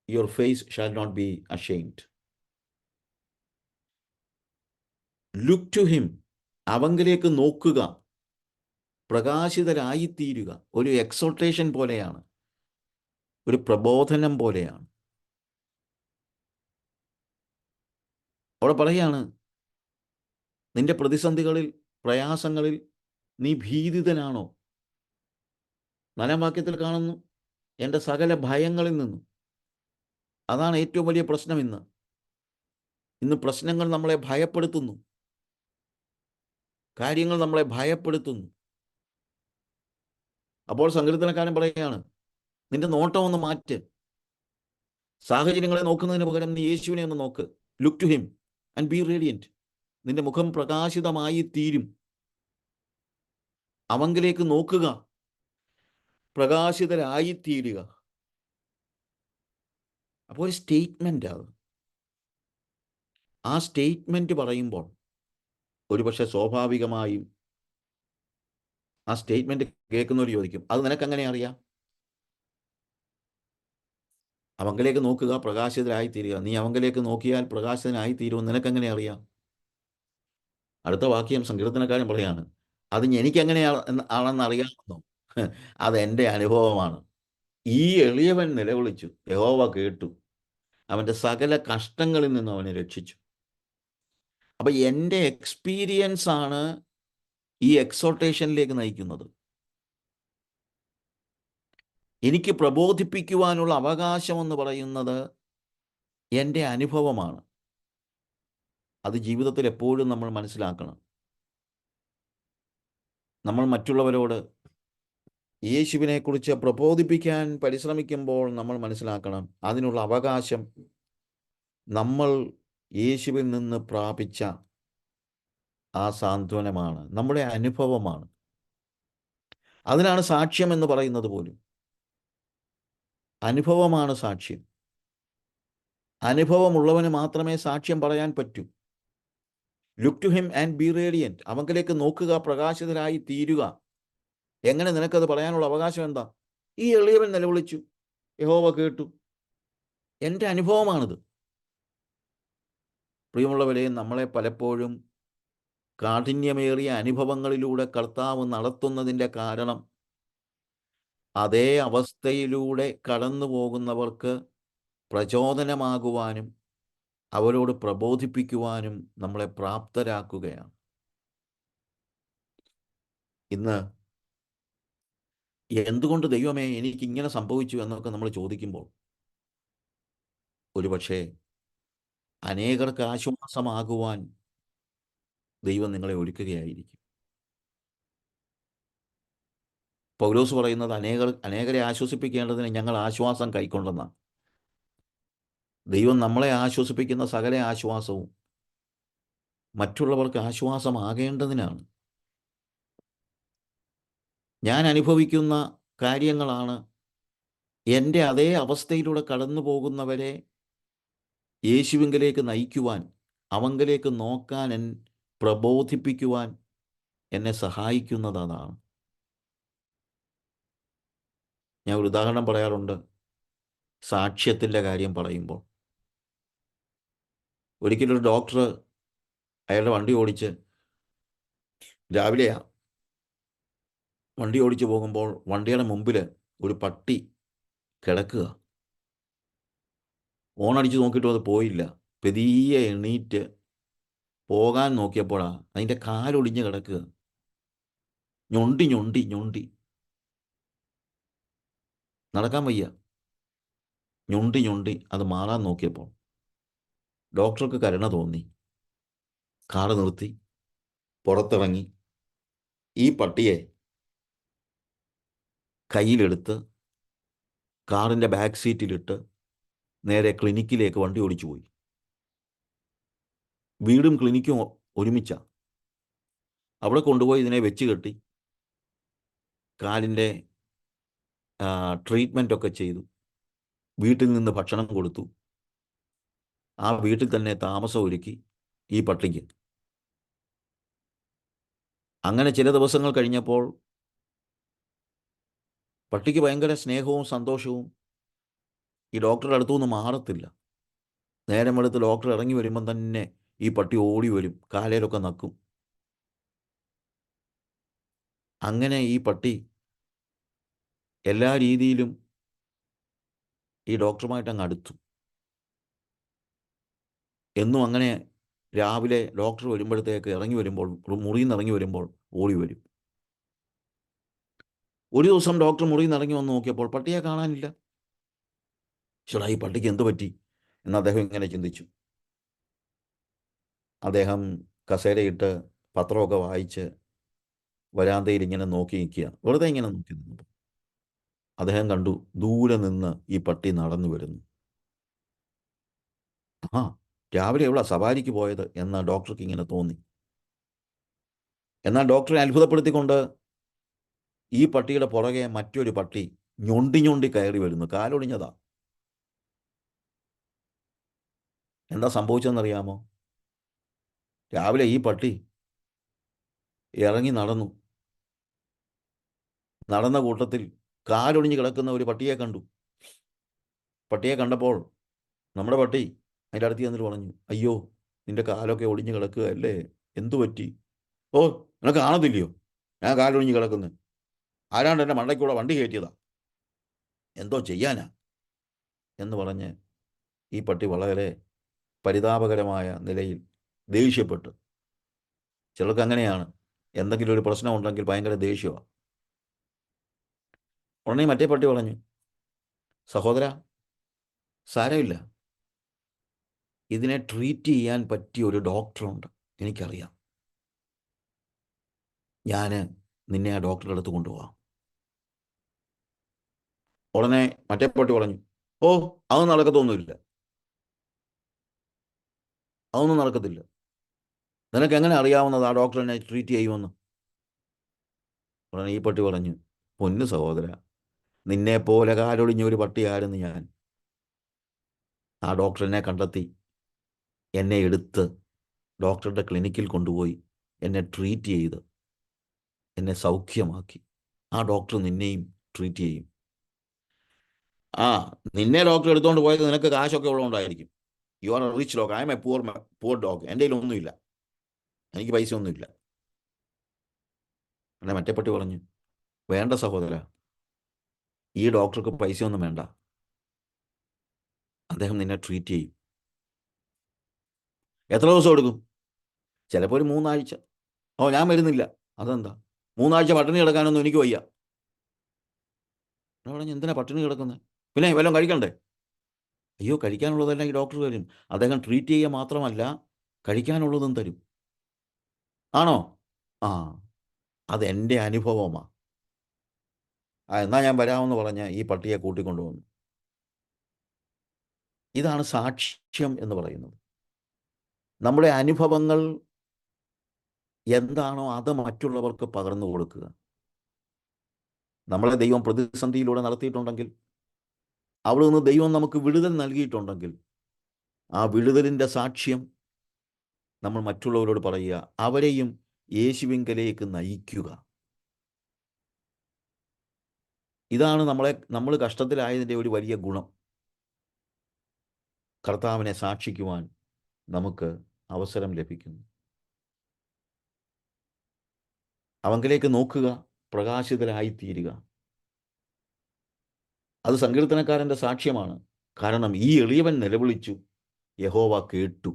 your face shall not be ashamed. Look to him, അവങ്കിലേക്ക് നോക്കുക, പ്രകാശിതരായിത്തീരുക. ഒരു എക്സോർട്ടേഷൻ പോലെയാണ്, ഒരു പ്രബോധനം പോലെയാണ്. അവിടെ പറയുകയാണ്, നിന്റെ പ്രതിസന്ധികളിൽ, പ്രയാസങ്ങളിൽ നീ ഭീതിതനാണോ? 4-ാം വാക്യത്തിൽ കാണുന്നു, എൻ്റെ സകല ഭയങ്ങളിൽ നിന്നും. അതാണ് ഏറ്റവും വലിയ പ്രശ്നം ഇന്ന്. ഇന്ന് പ്രശ്നങ്ങൾ നമ്മളെ ഭയപ്പെടുത്തുന്നു, കാര്യങ്ങൾ നമ്മളെ ഭയപ്പെടുത്തുന്നു. അപ്പോൾ സങ്കീർത്തനക്കാരൻ പറയുകയാണ്, നിന്റെ നോട്ടം ഒന്ന് മാറ്റ്. സാഹചര്യങ്ങളെ നോക്കുന്നതിന് പകരം നീ യേശുവിനെ ഒന്ന് നോക്ക്. Look to him and be radiant. നിന്റെ മുഖം പ്രകാശിതമായി തീരും. അവങ്കിലേക്ക് നോക്കുക, പ്രകാശിതരായിത്തീരുക. അപ്പോൾ ഒരു സ്റ്റേറ്റ്മെൻ്റ് അത്. ആ സ്റ്റേറ്റ്മെൻറ്റ് പറയുമ്പോൾ ഒരുപക്ഷെ സ്വാഭാവികമായും ആ സ്റ്റേറ്റ്മെന്റ് കേൾക്കുന്നവർ ചോദിക്കും, അത് നിനക്കെങ്ങനെ അറിയാം? അവങ്കിലേക്ക് നോക്കുക, പ്രകാശിതരായി തീരുക. നീ അവങ്കിലേക്ക് നോക്കിയാൽ പ്രകാശിതനായി തീരുമെന്ന് നിനക്കെങ്ങനെ അറിയാം? അടുത്ത വാക്യം സങ്കീർത്തനക്കാരൻ പറയാണ്, അത് എനിക്കെങ്ങനെ ആണെന്ന് അറിയാമെന്നോ? അതെൻ്റെ അനുഭവമാണ്. ഈ എളിയവൻ നിലവിളിച്ചു, യഹോവ കേട്ടു, അവൻ്റെ സകല കഷ്ടങ്ങളിൽ നിന്നും അവനെ രക്ഷിച്ചു. അപ്പം എൻ്റെ എക്സ്പീരിയൻസ് ആണ് ഈ എക്സോട്ടേഷനിലേക്ക് നയിക്കുന്നത്. എനിക്ക് പ്രബോധിപ്പിക്കുവാനുള്ള അവകാശമെന്ന് പറയുന്നത് എൻ്റെ അനുഭവമാണ്. അത് ജീവിതത്തിൽ എപ്പോഴും നമ്മൾ മനസ്സിലാക്കണം. നമ്മൾ മറ്റുള്ളവരോട് യേശുവിനെക്കുറിച്ച് പ്രബോധിപ്പിക്കാൻ പരിശ്രമിക്കുമ്പോൾ നമ്മൾ മനസ്സിലാക്കണം, അതിനുള്ള അവകാശം നമ്മൾ യേശുവിൽ നിന്ന് പ്രാപിച്ച ആ സാന്ത്വനമാണ്, നമ്മുടെ അനുഭവമാണ്. അതിനാണ് സാക്ഷ്യം എന്ന് പറയുന്നത് പോലും. അനുഭവമാണ് സാക്ഷ്യം. അനുഭവമുള്ളവന് മാത്രമേ സാക്ഷ്യം പറയാൻ പറ്റൂ. Look to him and be radiant. അവങ്കിലേക്ക് നോക്കുക, പ്രകാശിതരായി തീരുക. എങ്ങനെ നിനക്കത് പറയാനുള്ള അവകാശം എന്താ? ഈ എളിയവൻ നിലവിളിച്ചു, യഹോവ കേട്ടു. എൻ്റെ അനുഭവമാണിത്. പ്രിയമുള്ളവരെ, നമ്മളെ പലപ്പോഴും കാഠിന്യമേറിയ അനുഭവങ്ങളിലൂടെ കർത്താവ് നടത്തുന്നതിൻ്റെ കാരണം അതേ അവസ്ഥയിലൂടെ കടന്നു പോകുന്നവർക്ക് പ്രചോദനമാകുവാനും അവരോട് പ്രബോധിപ്പിക്കുവാനും നമ്മളെ പ്രാപ്തരാക്കുകയാണ്. ഇന്ന് എന്തുകൊണ്ട് ദൈവമേ എനിക്കിങ്ങനെ സംഭവിച്ചു എന്നൊക്കെ നമ്മൾ ചോദിക്കുമ്പോൾ ഒരുപക്ഷെ അനേകർക്ക് ആശ്വാസമാകുവാൻ ദൈവം നിങ്ങളെ ഒരുക്കുകയായിരിക്കും. പൗലോസ് പറയുന്നത് അനേകരെ ആശ്വസിപ്പിക്കേണ്ടതിന് ഞങ്ങൾ ആശ്വാസം കൈക്കൊണ്ടെന്നാണ്. ദൈവം നമ്മളെ ആശ്വസിപ്പിക്കുന്ന സകല ആശ്വാസവും മറ്റുള്ളവർക്ക് ആശ്വാസമാകേണ്ടതിനാണ്. ഞാൻ അനുഭവിക്കുന്ന കാര്യങ്ങളാണ് എൻ്റെ അതേ അവസ്ഥയിലൂടെ കടന്നു പോകുന്നവരെ യേശുവിങ്കലേക്ക് നയിക്കുവാൻ, അവങ്കിലേക്ക് നോക്കാൻ, പ്രബോധിപ്പിക്കുവാൻ എന്നെ സഹായിക്കുന്നത് അതാണ്. ഞാൻ ഒരു ഉദാഹരണം പറയാറുണ്ട് സാക്ഷ്യത്തിൻ്റെ കാര്യം പറയുമ്പോൾ. ഒരിക്കലൊരു ഡോക്ടർ അയാളുടെ വണ്ടി ഓടിച്ച് രാവിലെയാണ് വണ്ടി ഓടിച്ചു പോകുമ്പോൾ വണ്ടിയുടെ മുമ്പിൽ ഒരു പട്ടി കിടക്കുക. ഓണടിച്ച് നോക്കിയിട്ടും അത് പോയില്ല. പെതിയെ എണീറ്റ് പോകാൻ നോക്കിയപ്പോഴാണ് അതിൻ്റെ കാലൊടിഞ്ഞ് കിടക്കുക. ഞൊണ്ടി ഞൊണ്ടി ഞൊണ്ടി നടക്കാൻ വയ്യ. ഞൊണ്ടി ഞൊണ്ടി അത് മാറാൻ നോക്കിയപ്പോൾ ഡോക്ടർക്ക് കരുണ തോന്നി. കാറ് നിർത്തി പുറത്തിറങ്ങി ഈ പട്ടിയെ കയ്യിലെടുത്ത് കാറിൻ്റെ ബാക്ക് സീറ്റിലിട്ട് നേരെ ക്ലിനിക്കിലേക്ക് വണ്ടി ഓടിച്ചു പോയി. വീടും ക്ലിനിക്കും ഒരുമിച്ച. അവിടെ കൊണ്ടുപോയി ഇതിനെ വെച്ച് കെട്ടി കാലിൻ്റെ ട്രീറ്റ്മെൻറ്റൊക്കെ ചെയ്തു. വീട്ടിൽ നിന്ന് ഭക്ഷണം കൊടുത്തു. ആ വീട്ടിൽ തന്നെ താമസം ഒരുക്കി ഈ പട്ടിക്ക്. അങ്ങനെ ചില ദിവസങ്ങൾ കഴിഞ്ഞപ്പോൾ പട്ടിക്ക് ഭയങ്കര സ്നേഹവും സന്തോഷവും. ഈ ഡോക്ടറുടെ അടുത്തുനിന്ന് മാറത്തില്ല. നേരം വെളുത്ത് ഡോക്ടർ ഇറങ്ങി വരുമ്പം തന്നെ ഈ പട്ടി ഓടി വരും, കാലയിലൊക്കെ നക്കും. അങ്ങനെ ഈ പട്ടി എല്ലാ രീതിയിലും ഈ ഡോക്ടറുമായിട്ട് അങ്ങ് അടുത്തു. എന്നും അങ്ങനെ രാവിലെ ഡോക്ടർ വരുമ്പോഴത്തേക്ക് മുറിയിൽ നിന്ന് ഇറങ്ങി വരുമ്പോൾ ഓടി വരും. ഒരു ദിവസം ഡോക്ടർ മുറിയിൽ നിന്ന് ഇറങ്ങി വന്ന് നോക്കിയപ്പോൾ പട്ടിയെ കാണാനില്ല. ചേട്ടാ, ഈ പട്ടിക്ക് എന്ത് പറ്റി എന്ന് അദ്ദേഹം ഇങ്ങനെ ചിന്തിച്ചു. അദ്ദേഹം കസേരയിട്ട് പത്രമൊക്കെ വായിച്ച് വരാന്തയിൽ ഇങ്ങനെ നോക്കി നിൽക്കുക. വെറുതെ ഇങ്ങനെ നോക്കി നിന്നപ്പോൾ അദ്ദേഹം കണ്ടു, ദൂരെ നിന്ന് ഈ പട്ടി നടന്നു വരുന്നു. ആ, രാവിലെ എവിടെ സവാരിക്ക് പോയത് എന്ന് ഡോക്ടർക്ക് ഇങ്ങനെ തോന്നി. എന്നാൽ ഡോക്ടറെ അത്ഭുതപ്പെടുത്തിക്കൊണ്ട് ഈ പട്ടിയുടെ പുറകെ മറ്റൊരു പട്ടി ഞൊണ്ടി ഞൊണ്ടി കയറി വരുന്നു. കാലൊടിഞ്ഞതാ. എന്താ സംഭവിച്ചതെന്നറിയാമോ? രാവിലെ ഈ പട്ടി ഇറങ്ങി നടന്നു. നടന്ന കൂട്ടത്തിൽ കാലൊടിഞ്ഞ് കിടക്കുന്ന ഒരു പട്ടിയെ കണ്ടു. പട്ടിയെ കണ്ടപ്പോൾ നമ്മുടെ പട്ടി അതിൻ്റെ അടുത്ത് ചെന്നിട്ട് പറഞ്ഞു, അയ്യോ നിന്റെ കാലൊക്കെ ഒടിഞ്ഞ് കിടക്കുക അല്ലേ, എന്തു പറ്റി? ഓ, നിനക്ക് കാണത്തില്ലയോ ഞാൻ കാലൊടിഞ്ഞ് കിടക്കുന്നു, ആരാണ്ട് എൻ്റെ മണ്ടയ്ക്കൂടെ വണ്ടി കയറ്റിയതാ, എന്തോ ചെയ്യാനാ എന്ന് പറഞ്ഞ് ഈ പട്ടി വളരെ പരിതാപകരമായ നിലയിൽ ദേഷ്യപ്പെട്ടു. ചിലർക്ക് അങ്ങനെയാണ്, എന്തെങ്കിലും ഒരു പ്രശ്നം ഉണ്ടെങ്കിൽ ഭയങ്കര ദേഷ്യമാണ്. ഉടനെ മറ്റേ പട്ടി പറഞ്ഞു, സഹോദര സാരമില്ല, ഇതിനെ ട്രീറ്റ് ചെയ്യാൻ പറ്റിയ ഒരു ഡോക്ടറുണ്ട്, എനിക്കറിയാം, ഞാൻ നിന്നെ ആ ഡോക്ടറുടെ അടുത്ത് കൊണ്ടുപോകാം. ഉടനെ മറ്റേ പട്ടി പറഞ്ഞു, ഓ അതൊന്നും നടക്കത്തൊന്നുമില്ല, അതൊന്നും നടക്കത്തില്ല, നിനക്ക് എങ്ങനെ അറിയാവുന്നത് ആ ഡോക്ടർ എന്നെ ട്രീറ്റ് ചെയ്യുമെന്ന്? ഉടനെ ഈ പട്ടി പറഞ്ഞു, പൊന്നു സഹോദര, നിന്നെപ്പോലെ കാലൊടിഞ്ഞ ഒരു പട്ടിയായിരുന്നു ഞാൻ. ആ ഡോക്ടറിനെ കണ്ടെത്തി എന്നെ എടുത്ത് ഡോക്ടറുടെ ക്ലിനിക്കിൽ കൊണ്ടുപോയി എന്നെ ട്രീറ്റ് ചെയ്ത് എന്നെ സൗഖ്യമാക്കി. ആ ഡോക്ടർ നിന്നെയും ട്രീറ്റ് ചെയ്യും. ആ നിന്നെ ഡോക്ടർ എടുത്തുകൊണ്ട് പോയത് നിനക്ക് കാശൊക്കെ ഉള്ളതുകൊണ്ടായിരിക്കും. You are a rich dog, I am a poor dog, എൻ്റെ കയ്യിലൊന്നുമില്ല, എനിക്ക് പൈസ ഒന്നുമില്ല. അല്ലെ മറ്റേ പട്ടി പറഞ്ഞു, വേണ്ട സഹോദര, ഈ ഡോക്ടർക്ക് പൈസയൊന്നും വേണ്ട, അദ്ദേഹം നിന്നെ ട്രീറ്റ് ചെയ്യും. എത്ര ദിവസം എടുക്കും? ചിലപ്പോൾ ഒരു 3 ആഴ്ച. ഓ ഞാൻ വരുന്നില്ല. അതെന്താ? 3 ആഴ്ച പട്ടിണി കിടക്കാനൊന്നും എനിക്ക് വയ്യ. പറഞ്ഞു, എന്തിനാ പട്ടിണി കിടക്കുന്നത്? പിന്നെ വല്ലതും കഴിക്കണ്ടേ? അയ്യോ, കഴിക്കാനുള്ളതെല്ലാം ഈ ഡോക്ടർ തരും. അദ്ദേഹം ട്രീറ്റ് ചെയ്യുക മാത്രമല്ല കഴിക്കാനുള്ളതും തരും. ആണോ? ആ, അതെൻ്റെ അനുഭവമാണ്. എന്നാൽ ഞാൻ വരാമെന്ന് പറഞ്ഞ് ഈ പട്ടിയെ കൂട്ടിക്കൊണ്ടുവന്നു. ഇതാണ് സാക്ഷ്യം എന്ന് പറയുന്നത്. നമ്മുടെ അനുഭവങ്ങൾ എന്താണോ അത് മറ്റുള്ളവർക്ക് പകർന്നു കൊടുക്കുക. നമ്മളെ ദൈവം പ്രതിസന്ധിയിലൂടെ നടത്തിയിട്ടുണ്ടെങ്കിൽ, അവിടെ നിന്ന് ദൈവം നമുക്ക് വിടുതൽ നൽകിയിട്ടുണ്ടെങ്കിൽ, ആ വിടുതലിൻ്റെ സാക്ഷ്യം നമ്മൾ മറ്റുള്ളവരോട് പറയുക, അവരെയും യേശുവിങ്കലേക്ക് നയിക്കുക. ഇതാണ് നമ്മൾ കഷ്ടത്തിലായതിൻ്റെ ഒരു വലിയ ഗുണം. കർത്താവിനെ സാക്ഷിക്കുവാൻ നമുക്ക് അവസരം ലഭിക്കുന്നു. അവങ്കിലേക്ക് നോക്കുക, പ്രകാശിതരായിത്തീരുക. അത് സങ്കീർത്തനക്കാരൻ്റെ സാക്ഷ്യമാണ്. കാരണം ഈ എളിയവൻ നിലവിളിച്ചു, യഹോവ കേട്ടു.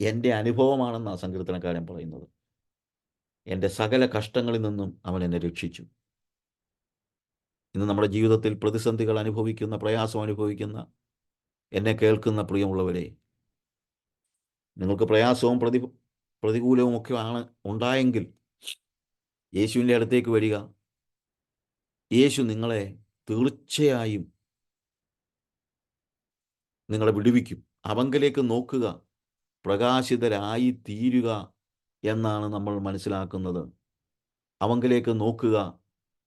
എൻ്റെ അനുഭവമാണെന്നാണ് സങ്കീർത്തനക്കാരൻ പറയുന്നത്. എൻ്റെ സകല കഷ്ടങ്ങളിൽ നിന്നും അവൻ എന്നെ രക്ഷിച്ചു. ഇന്ന് നമ്മുടെ ജീവിതത്തിൽ പ്രതിസന്ധികൾ അനുഭവിക്കുന്ന, പ്രയാസം അനുഭവിക്കുന്ന എന്നെ കേൾക്കുന്ന പ്രിയമുള്ളവരെ, നിങ്ങൾക്ക് പ്രയാസവും പ്രതികൂലവും ഒക്കെ ഉണ്ടായെങ്കിൽ യേശുവിൻ്റെ അടുത്തേക്ക് വരിക. യേശു നിങ്ങളെ തീർച്ചയായും നിങ്ങളെ വിടുവിക്കും. അവങ്കിലേക്ക് നോക്കുക, പ്രകാശിതരായി തീരുക എന്നാണ് നമ്മൾ മനസ്സിലാക്കുന്നത്. അവങ്കിലേക്ക് നോക്കുക,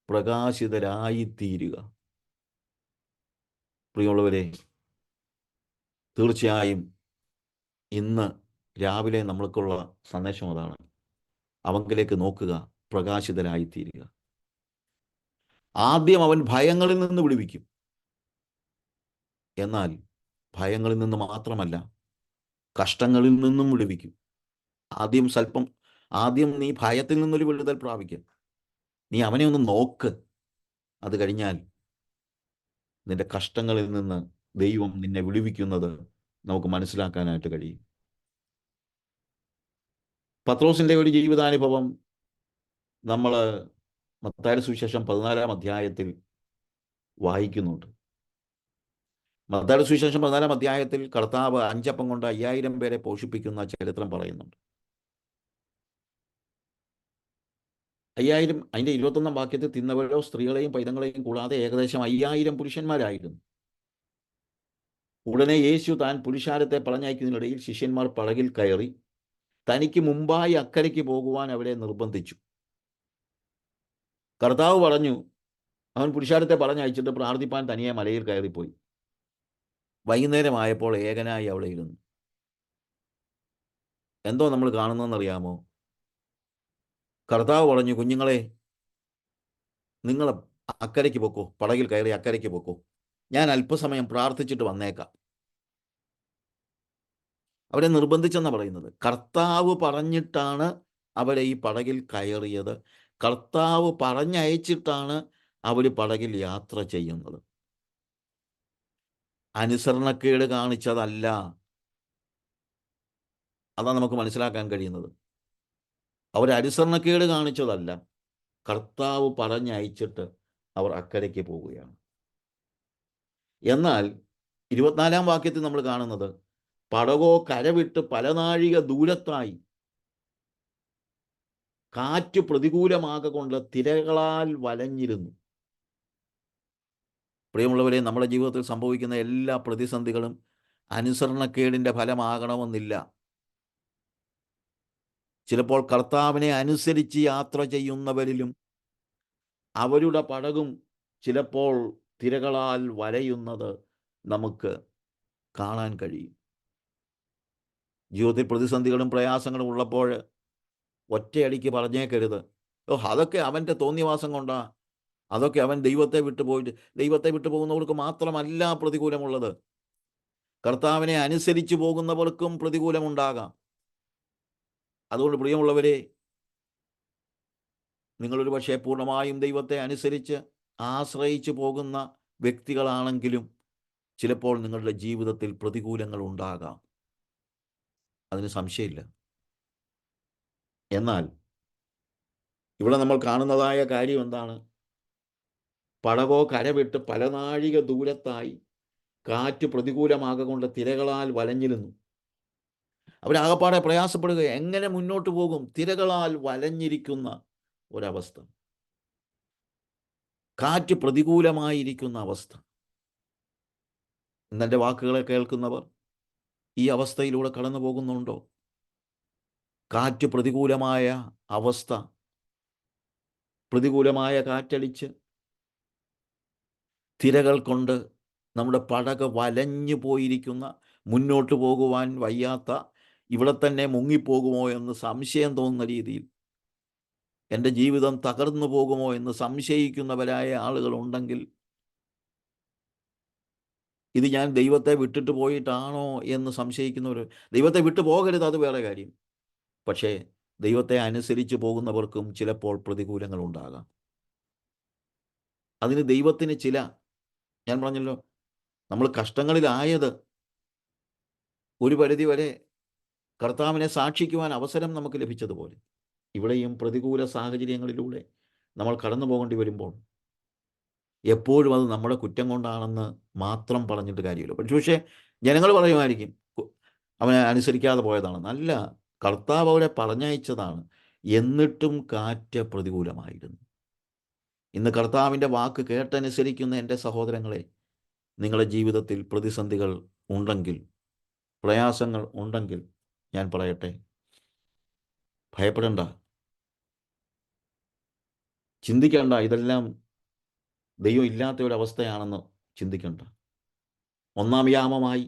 പ്രകാശിതരായി തീരുക. പ്രിയമുള്ളവരെ, തീർച്ചയായും ഇന്ന് രാവിലെ നമ്മൾക്കുള്ള സന്ദേശം അതാണ്. അവങ്കിലേക്ക് നോക്കുക, പ്രകാശിതരായി തീരുക. ആദ്യം അവൻ ഭയങ്ങളിൽ നിന്ന് വിടുവിക്കും. എന്നാൽ ഭയങ്ങളിൽ നിന്ന് മാത്രമല്ല, കഷ്ടങ്ങളിൽ നിന്നും വിടുവിക്കും. ആദ്യം നീ ഭയത്തിൽ നിന്നൊരു വിടുതൽ പ്രാപിക്കുക. നീ അവനെ ഒന്ന് നോക്ക്. അത് കഴിഞ്ഞാൽ നിന്റെ കഷ്ടങ്ങളിൽ നിന്ന് ദൈവം നിന്നെ വിടുവിക്കുന്നത് നമുക്ക് മനസ്സിലാക്കാനായിട്ട് കഴിയും. പത്രോസിൻ്റെ ഒരു ജീവിതാനുഭവം നമ്മൾ മത്തായിയുടെ സുവിശേഷം 14-ാം അധ്യായത്തിൽ വായിക്കുന്നുണ്ട്. മത്തായിയുടെ സുവിശേഷം 14-ാം അധ്യായത്തിൽ കർത്താവ് 5 അപ്പം കൊണ്ട് 5000 പേരെ പോഷിപ്പിക്കുന്ന ചരിത്രം പറയുന്നുണ്ട്. 5000, അതിൻ്റെ 21-ാം വാക്യത്തിൽ തിന്നവരോ സ്ത്രീകളെയും പൈതങ്ങളെയും കൂടാതെ ഏകദേശം 5000 പുരുഷന്മാരായിരുന്നു. ഉടനെ യേശു താൻ പുരുഷാരത്തെ പറഞ്ഞയക്കുന്നതിനിടയിൽ ശിഷ്യന്മാർ പടകിൽ കയറി തനിക്ക് മുമ്പായി അക്കരയ്ക്ക് പോകുവാൻ അവരെ നിർബന്ധിച്ചു. കർത്താവ് പറഞ്ഞു, അവൻ പുരുഷാരത്തെ പറഞ്ഞയച്ചിട്ട് പ്രാർത്ഥിപ്പാൻ തനിയെ മലയിൽ കയറിപ്പോയി. വൈകുന്നേരമായപ്പോൾ ഏകനായി അവിടെ ഇരുന്നു. എന്തോ നമ്മൾ കാണുന്നതെന്നറിയാമോ? കർത്താവ് പറഞ്ഞു, കുഞ്ഞുങ്ങളെ, നിങ്ങൾ അക്കരയ്ക്ക് പൊക്കോ, പടകിൽ കയറി അക്കരയ്ക്ക് പൊക്കോ, ഞാൻ അല്പസമയം പ്രാർത്ഥിച്ചിട്ട് വന്നേക്കാം. അവരെ നിർബന്ധിച്ചെന്നാണ് പറയുന്നത്. കർത്താവ് പറഞ്ഞിട്ടാണ് അവരെ ഈ പടകിൽ കയറിയത്. കർത്താവ് പറഞ്ഞയച്ചിട്ടാണ് അവർ പടകിൽ യാത്ര ചെയ്യുന്നത്. അനുസരണക്കേട് കാണിച്ചതല്ല. അതാണ് നമുക്ക് മനസ്സിലാക്കാൻ കഴിയുന്നത്. അവർ അനുസരണക്കേട് കാണിച്ചതല്ല. കർത്താവ് പറഞ്ഞയച്ചിട്ട് അവർ അക്കരയ്ക്ക് പോവുകയാണ്. എന്നാൽ 24-ാം വാക്യത്തിൽ നമ്മൾ കാണുന്നത്, പടകോ കരവിട്ട് പല നാഴിക ദൂരത്തായി, കാറ്റ് പ്രതികൂലമാകൊണ്ട് തിരകളാൽ വലഞ്ഞിരുന്നു. പ്രിയമുള്ളവരെ, നമ്മുടെ ജീവിതത്തിൽ സംഭവിക്കുന്ന എല്ലാ പ്രതിസന്ധികളും അനുസരണക്കേടിൻ്റെ ഫലമാകണമെന്നില്ല. ചിലപ്പോൾ കർത്താവിനെ അനുസരിച്ച് യാത്ര ചെയ്യുന്നവരിലും അവരുടെ പടകും ചിലപ്പോൾ തിരകളാൽ വലയുന്നത് നമുക്ക് കാണാൻ കഴിയും. ജീവിതത്തിൽ പ്രതിസന്ധികളും പ്രയാസങ്ങളും ഉള്ളപ്പോൾ ഒറ്റയടിക്ക് പറഞ്ഞേക്കരുത്, അതൊക്കെ അവൻ്റെ തോന്നിവാസം കൊണ്ടാ, അതൊക്കെ അവൻ ദൈവത്തെ വിട്ടു പോകുന്നവർക്ക് മാത്രമല്ല പ്രതികൂലമുള്ളത്. കർത്താവിനെ അനുസരിച്ച് പോകുന്നവർക്കും പ്രതികൂലമുണ്ടാകാം. അതുകൊണ്ട് പ്രിയമുള്ളവരെ, നിങ്ങളൊരു പക്ഷേ പൂർണ്ണമായും ദൈവത്തെ അനുസരിച്ച് ആശ്രയിച്ചു പോകുന്ന വ്യക്തികളാണെങ്കിലും ചിലപ്പോൾ നിങ്ങളുടെ ജീവിതത്തിൽ പ്രതികൂലങ്ങൾ ഉണ്ടാകാം. അതിന് സംശയമില്ല. എന്നാൽ ഇവിടെ നമ്മൾ കാണുന്നതായ കാര്യം എന്താണ്? പടകോ കരവിട്ട് പല നാഴിക ദൂരത്തായി, കാറ്റ് പ്രതികൂലമാകൊണ്ട് തിരകളാൽ വലഞ്ഞിരുന്നു. അവരാകപ്പാടെ പ്രയാസപ്പെടുക, എങ്ങനെ മുന്നോട്ട് പോകും? തിരകളാൽ വലഞ്ഞിരിക്കുന്ന ഒരവസ്ഥ, കാറ്റ് പ്രതികൂലമായിരിക്കുന്ന അവസ്ഥ. ഇന്നെൻ്റെ വാക്കുകളെ കേൾക്കുന്നവർ ഈ അവസ്ഥയിലൂടെ കടന്നു പോകുന്നുണ്ടോ? കാറ്റ് പ്രതികൂലമായ അവസ്ഥ, പ്രതികൂലമായ കാറ്റടിച്ച് തിരകൾ കൊണ്ട് നമ്മുടെ പടക് വലഞ്ഞു പോയിരിക്കുന്ന, മുന്നോട്ട് പോകുവാൻ വയ്യാത്ത, ഇവിടെ തന്നെ മുങ്ങിപ്പോകുമോ എന്ന് സംശയം തോന്നുന്ന രീതിയിൽ, എൻ്റെ ജീവിതം തകർന്നു പോകുമോ എന്ന് സംശയിക്കുന്നവരായ ആളുകളുണ്ടെങ്കിൽ, ഇത് ഞാൻ ദൈവത്തെ വിട്ടിട്ട് പോയിട്ടാണോ എന്ന് സംശയിക്കുന്നവർ, ദൈവത്തെ വിട്ടു പോകരുത്, അത് വേറെ കാര്യം. പക്ഷേ ദൈവത്തെ അനുസരിച്ച് പോകുന്നവർക്കും ചിലപ്പോൾ പ്രതികൂലങ്ങൾ ഉണ്ടാകാം. അതിന് ദൈവത്തിന് ഞാൻ പറഞ്ഞല്ലോ, നമ്മൾ കഷ്ടങ്ങളിലായത് ഒരു പരിധിവരെ കർത്താവിനെ സാക്ഷിക്കുവാൻ അവസരം നമുക്ക് ലഭിച്ചതുപോലെ, ഇവിടെയും പ്രതികൂല സാഹചര്യങ്ങളിലൂടെ നമ്മൾ കടന്നു പോകേണ്ടി വരുമ്പോൾ എപ്പോഴും അത് നമ്മുടെ കുറ്റം കൊണ്ടാണെന്ന് മാത്രം പറഞ്ഞിട്ട് കാര്യമില്ല. പക്ഷേ ജനങ്ങൾ പറയുമായിരിക്കും, അവനെ അനുസരിക്കാതെ പോയതാണ്. നല്ല, കർത്താവ് അവരെ പറഞ്ഞയച്ചതാണ്, എന്നിട്ടും കാറ്റ് പ്രതികൂലമായിരുന്നു. ഇന്ന് കർത്താവിൻ്റെ വാക്ക് കേട്ടനുസരിക്കുന്ന എൻ്റെ സഹോദരങ്ങളെ, നിങ്ങളുടെ ജീവിതത്തിൽ പ്രതിസന്ധികൾ ഉണ്ടെങ്കിൽ, പ്രയാസങ്ങൾ ഉണ്ടെങ്കിൽ, ഞാൻ പറയട്ടെ, ഭയപ്പെടേണ്ട, ചിന്തിക്കേണ്ട ഇതെല്ലാം ദൈവം ഇല്ലാത്ത ഒരവസ്ഥയാണെന്ന് ചിന്തിക്കേണ്ട. 1-ാം യാമമായി,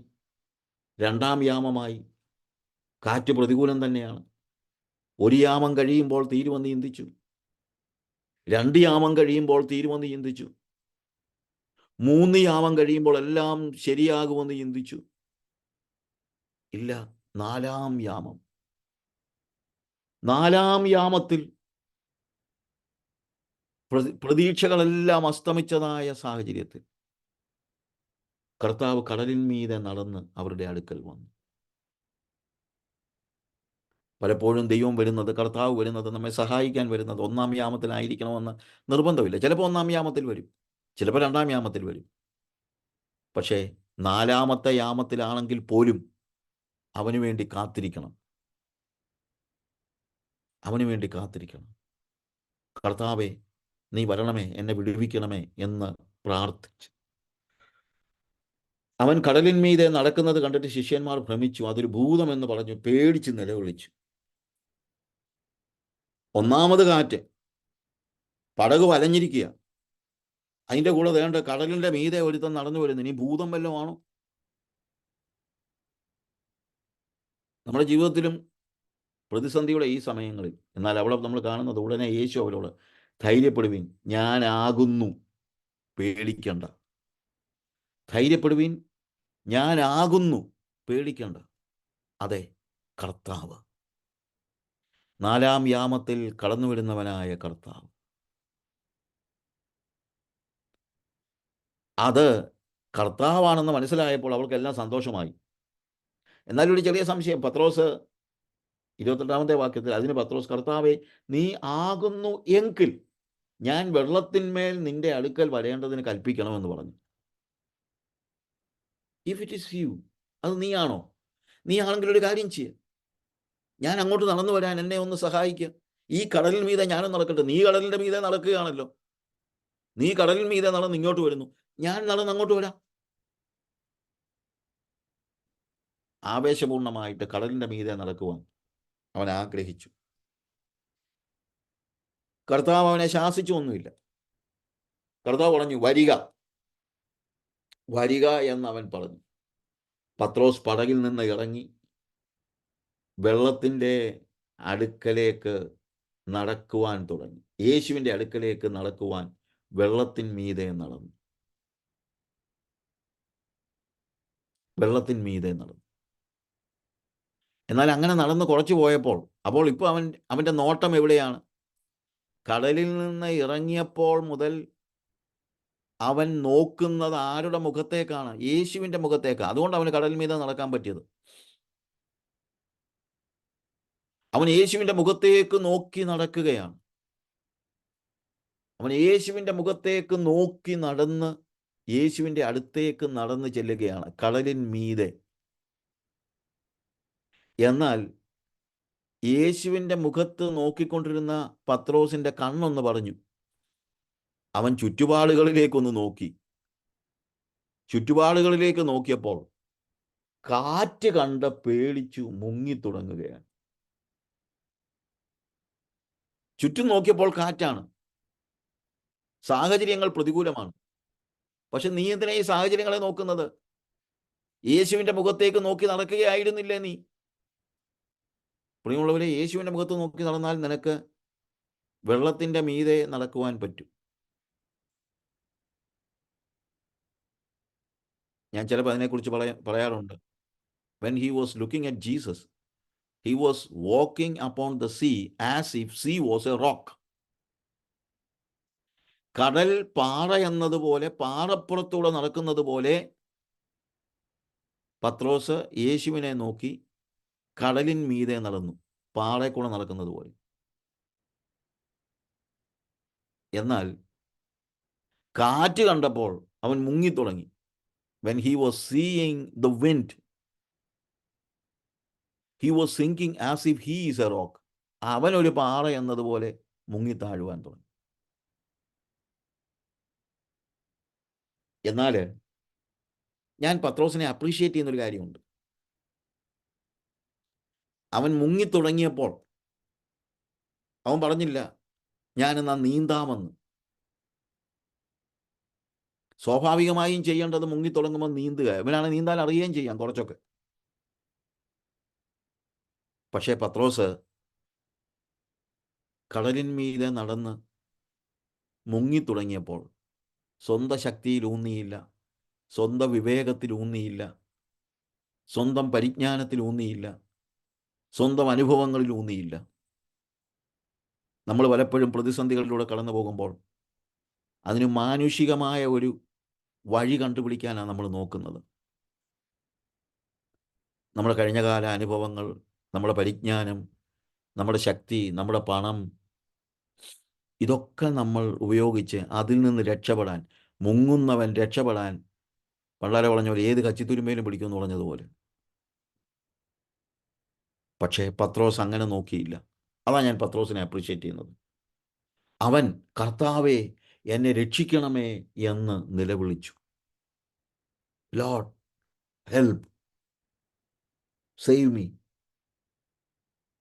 2-ാം യാമമായി കാറ്റ് പ്രതികൂലം തന്നെയാണ്. 1 യാമം കഴിയുമ്പോൾ തീരുമെന്ന് ചിന്തിച്ചു, 2 യാമം കഴിയുമ്പോൾ തീരുമെന്ന് ചിന്തിച്ചു, 3 യാമം കഴിയുമ്പോൾ എല്ലാം ശരിയാകുമെന്ന് ചിന്തിച്ചു. ഇല്ല, 4-ാം യാമം, 4-ാം യാമത്തിൽ പ്രതീക്ഷകളെല്ലാം അസ്തമിച്ചതായ സാഹചര്യത്തിൽ കർത്താവ് കടലിന്മീതെ നടന്ന് അവരുടെ അടുക്കൽ വന്നു. പലപ്പോഴും ദൈവം വരുന്നത്, കർത്താവ് വരുന്നത്, നമ്മെ സഹായിക്കാൻ വരുന്നത് 1-ാം യാമത്തിലായിരിക്കണമെന്ന് നിർബന്ധമില്ല. ചിലപ്പോൾ 1-ാം യാമത്തിൽ വരും, ചിലപ്പോൾ 2-ാം യാമത്തിൽ വരും. പക്ഷേ 4-ാമത്തെ യാമത്തിലാണെങ്കിൽ പോലും അവന് വേണ്ടി കാത്തിരിക്കണം, അവന് വേണ്ടി കാത്തിരിക്കണം. കർത്താവേ, നീ വരണമേ, എന്നെ വിടുവിക്കണമേ എന്ന് പ്രാർത്ഥിച്ചു. അവൻ കടലിന്മീതെ നടക്കുന്നത് കണ്ടിട്ട് ശിഷ്യന്മാർ ഭ്രമിച്ചു, അതൊരു ഭൂതമെന്ന് പറഞ്ഞു, പേടിച്ച് നിലവിളിച്ചു. 1-ാമത് കാറ്റ്, പടക് വലഞ്ഞിരിക്കുക, അതിൻ്റെ കൂടെ വേണ്ട കടലിൻ്റെ മീതെ ഒരുത്തൻ നടന്നു വരുന്നു. ഇനി ഭൂതം വല്ലതും ആണോ? നമ്മുടെ ജീവിതത്തിലും പ്രതിസന്ധിയുടെ ഈ സമയങ്ങളിൽ, എന്നാൽ അവിടെ നമ്മൾ കാണുന്നത്, ഉടനെ യേശു അവരോട് ധൈര്യപ്പെടുവിൻ, ഞാനാകുന്നു, പേടിക്കണ്ട. ധൈര്യപ്പെടുവിൻ, ഞാനാകുന്നു, പേടിക്കണ്ട. അതെ, കർത്താവ്, 4-ാം യാമത്തിൽ കടന്നുവരുന്നവനായ കർത്താവ്. അത് കർത്താവാണെന്ന് മനസ്സിലായപ്പോൾ അവർക്കെല്ലാം സന്തോഷമായി. എന്നാലും ഒരു ചെറിയ സംശയം. പത്രോസ് 28-ാമത്തെ വാക്യത്തിൽ, അതിന് പത്രോസ്, കർത്താവേ, നീ ആകുന്നു എങ്കിൽ ഞാൻ വെള്ളത്തിന്മേൽ നിന്റെ അടുക്കൽ വരേണ്ടതിന് കൽപ്പിക്കണമെന്ന് പറഞ്ഞു. ഇഫ് ഇറ്റ് ഈസ് യു, അത് നീയാണോ? നീ ആണെങ്കിൽ ഒരു കാര്യം ചെയ്യ, ഞാൻ അങ്ങോട്ട് നടന്നു വരാൻ എന്നെ ഒന്ന് സഹായിക്കുക. ഈ കടലിൽ മീതെ ഞാനും നടക്കട്ടെ. നീ കടലിൻ്റെ മീതെ നടക്കുകയാണല്ലോ. നീ കടലിൽ മീതെ നടന്ന് ഇങ്ങോട്ട് വരുന്നു, ഞാൻ നടന്ന് അങ്ങോട്ട് വരാം. ആവേശപൂർണമായിട്ട് കടലിൻ്റെ മീതെ നടക്കുവാൻ അവൻ ആഗ്രഹിച്ചു. കർത്താവ് അവനെ ശാസിച്ചു ഒന്നുമില്ല. കർത്താവ് പറഞ്ഞു, വരിക, വരിക എന്നവൻ പറഞ്ഞു. പത്രോസ് പടകിൽ നിന്ന് ഇറങ്ങി വെള്ളത്തിൻ്റെ അടുക്കലേക്ക് നടക്കുവാൻ തുടങ്ങി. യേശുവിൻ്റെ അടുക്കലേക്ക് നടക്കുവാൻ വെള്ളത്തിന്മീതെ നടന്നു. വെള്ളത്തിന്മീതെ നടന്നു. എന്നാൽ അങ്ങനെ നടന്ന് കുറച്ച് പോയപ്പോൾ, അപ്പോൾ ഇപ്പോൾ അവൻ്റെ നോട്ടം എവിടെയാണ്? കടലിൽ നിന്ന് ഇറങ്ങിയപ്പോൾ മുതൽ അവൻ നോക്കുന്നത് ആരുടെ മുഖത്തേക്കാണ്? യേശുവിൻ്റെ മുഖത്തേക്കാണ്. അതുകൊണ്ട് അവന് കടൽ മീതെ നടക്കാൻ പറ്റിയത്. അവൻ യേശുവിൻ്റെ മുഖത്തേക്ക് നോക്കി നടക്കുകയാണ്. അവൻ യേശുവിൻ്റെ മുഖത്തേക്ക് നോക്കി നടന്ന് യേശുവിൻ്റെ അടുത്തേക്ക് നടന്ന് ചെല്ലുകയാണ് കടലിൻ മീതെ. എന്നാൽ യേശുവിൻ്റെ മുഖത്ത് നോക്കിക്കൊണ്ടിരുന്ന പത്രോസിൻ്റെ കണ്ണൊന്ന് പറഞ്ഞു. അവൻ ചുറ്റുപാടുകളിലേക്കൊന്ന് നോക്കി. ചുറ്റുപാടുകളിലേക്ക് നോക്കിയപ്പോൾ കാറ്റ് കണ്ട് പേടിച്ചു മുങ്ങിത്തുടങ്ങുകയാണ്. ചുറ്റും നോക്കിയപ്പോൾ കാറ്റാണ്, സാഹചര്യങ്ങൾ പ്രതികൂലമാണ്. പക്ഷെ നീ എന്തിനാ ഈ സാഹചര്യങ്ങളെ നോക്കുന്നത്? യേശുവിൻ്റെ മുഖത്തേക്ക് നോക്കി നടക്കുകയായിരുന്നില്ലേ നീ? പ്രിയമുള്ളവരെ, യേശുവിൻ്റെ മുഖത്ത് നോക്കി നടന്നാൽ നിനക്ക് വെള്ളത്തിൻ്റെ മീതെ നടക്കുവാൻ പറ്റും. ഞാൻ ചിലപ്പോൾ അതിനെക്കുറിച്ച് പറയാറുണ്ട്. When he was looking at Jesus, he was walking upon the sea as if sea was a rock. കടൽ പാറ എന്നതുപോലെ, പാറപ്പുറത്തൂടെ നടക്കുന്നത് പോലെ പത്രോസ് യേശുവിനെ നോക്കി കടലിൻ മീതെ നടന്നു, പാറയിൽ നടക്കുന്നത് പോലെ. എന്നാൽ കാറ്റ് കണ്ടപ്പോൾ അവൻ മുങ്ങിത്തുടങ്ങി. When he was seeing the wind, he was sinking as if he is a rock. അവൻ ഒരു പാറ എന്നതുപോലെ മുങ്ങിത്താഴുവാൻ തുടങ്ങി. എന്നാൽ ഞാൻ പത്രോസിനെ അപ്രീഷിയേറ്റ് ചെയ്യുന്നൊരു കാര്യമുണ്ട്. അവൻ മുങ്ങിത്തുടങ്ങിയപ്പോൾ അവൻ പറഞ്ഞില്ല, ഞാനെന്നാ നീന്താമെന്ന്. സ്വാഭാവികമായും ചെയ്യേണ്ടത് മുങ്ങിത്തുടങ്ങുമ്പോൾ നീന്തുക. ഇവനാണ് നീന്താൻ അറിയുകയും ചെയ്യാം കുറച്ചൊക്കെ. പക്ഷേ പത്രോസ് കടലിന്മീതെ നടന്ന് മുങ്ങിത്തുടങ്ങിയപ്പോൾ സ്വന്തം ശക്തിയിലൂന്നിയില്ല, സ്വന്തം വിവേകത്തിലൂന്നിയില്ല, സ്വന്തം പരിജ്ഞാനത്തിലൂന്നിയില്ല, സ്വന്തം അനുഭവങ്ങളിലൂന്നിയില്ല. നമ്മൾ പലപ്പോഴും പ്രതിസന്ധികളിലൂടെ കടന്നു പോകുമ്പോൾ അതിന് മാനുഷികമായ ഒരു വഴി കണ്ടുപിടിക്കാനാണ് നമ്മൾ നോക്കുന്നത്. നമ്മുടെ കഴിഞ്ഞകാല അനുഭവങ്ങൾ, നമ്മുടെ പരിജ്ഞാനം, നമ്മുടെ ശക്തി, നമ്മുടെ പണം, ഇതൊക്കെ നമ്മൾ ഉപയോഗിച്ച് അതിൽ നിന്ന് രക്ഷപ്പെടാൻ, മുങ്ങുന്നവൻ രക്ഷപ്പെടാൻ വളരെ പറഞ്ഞ പോലെ ഏത് കച്ചിത്തുരുമ്പയിലും പിടിക്കുമെന്ന് പറഞ്ഞതുപോലെ. പക്ഷേ പത്രോസ് അങ്ങനെ നോക്കിയില്ല. അതാണ് ഞാൻ പത്രോസിനെ അപ്രീഷിയേറ്റ് ചെയ്യുന്നത്. അവൻ കർത്താവേ എന്നെ രക്ഷിക്കണമേ എന്ന് നിലവിളിച്ചു. Lord help, save me,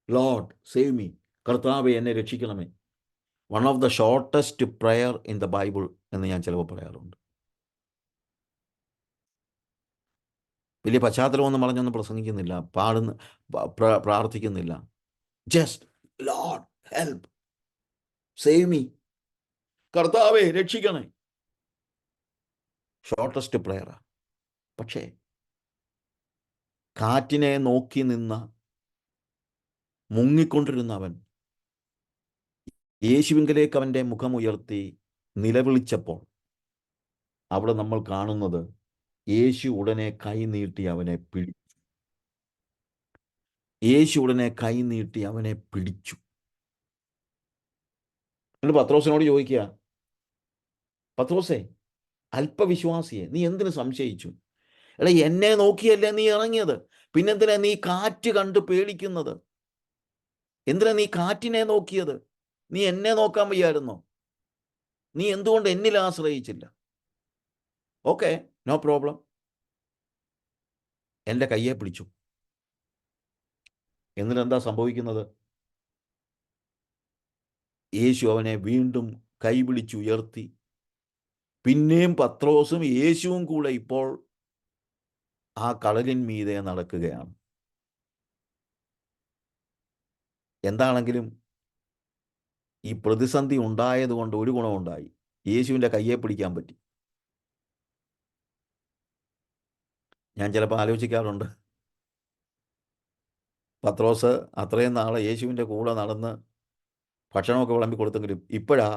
Lord save me, കർത്താവേ എന്നെ രക്ഷിക്കണമേ. One of the shortest prayer in the Bible എന്ന് ഞാൻ ചിലപ്പോൾ പറയാറുണ്ട്. വലിയ പശ്ചാത്തലമൊന്നും പറഞ്ഞൊന്നും പ്രസംഗിക്കുന്നില്ല, പ്രാർത്ഥിക്കുന്നില്ല. Just Lord help, save me. കർത്താവേ രക്ഷിക്കണേ. ഷോർട്ടസ്റ്റ് പ്രെയറാ. പക്ഷേ കാറ്റിനെ നോക്കി നിന്ന മുങ്ങിക്കൊണ്ടിരുന്ന അവൻ യേശുവിങ്കലേക്ക് അവൻ്റെ മുഖമുയർത്തി നിലവിളിച്ചപ്പോൾ അവിടെ നമ്മൾ കാണുന്നത് യേശു ഉടനെ കൈ നീട്ടി അവനെ പിടിച്ചു. യേശു ഉടനെ കൈ നീട്ടി അവനെ പിടിച്ചു. എന്നിട്ട് പത്രോസിനോട് ചോദിക്കുക, പത്രോസേ, അല്പവിശ്വാസിയെ, നീ എന്തിനു സംശയിച്ചു? എടാ, എന്നെ നോക്കിയല്ലേ നീ ഇറങ്ങിയത്, പിന്നെന്തിനാ നീ കാറ്റ് കണ്ട് പേടിക്കുന്നത്? എന്തിനാ നീ കാറ്റിനെ നോക്കിയത്? നീ എന്നെ നോക്കാൻ വയ്യായിരുന്നോ? നീ എന്തുകൊണ്ട് എന്നിൽ ആശ്രയിച്ചില്ല? Okay, no problem. എൻ്റെ കയ്യെ പിടിച്ചു. എന്നിട്ട് എന്താ സംഭവിക്കുന്നത്? യേശു അവനെ വീണ്ടും കൈപിടിച്ചുയർത്തി. പിന്നെയും പത്രോസും യേശുവും കൂടെ ഇപ്പോൾ ആ കടലിൻ മീതെ നടക്കുകയാണ്. എന്താണെങ്കിലും ഈ പ്രതിസന്ധി ഉണ്ടായതുകൊണ്ട് ഒരു ഗുണമുണ്ടായി, യേശുവിൻ്റെ കയ്യെ പിടിക്കാൻ പറ്റി. ഞാൻ ചിലപ്പോൾ ആലോചിക്കാറുണ്ട്, പത്രോസ് അത്രയും നാളെ യേശുവിൻ്റെ കൂടെ നടന്ന് ഭക്ഷണമൊക്കെ വിളമ്പി കൊടുത്തെങ്കിലും ഇപ്പോഴാ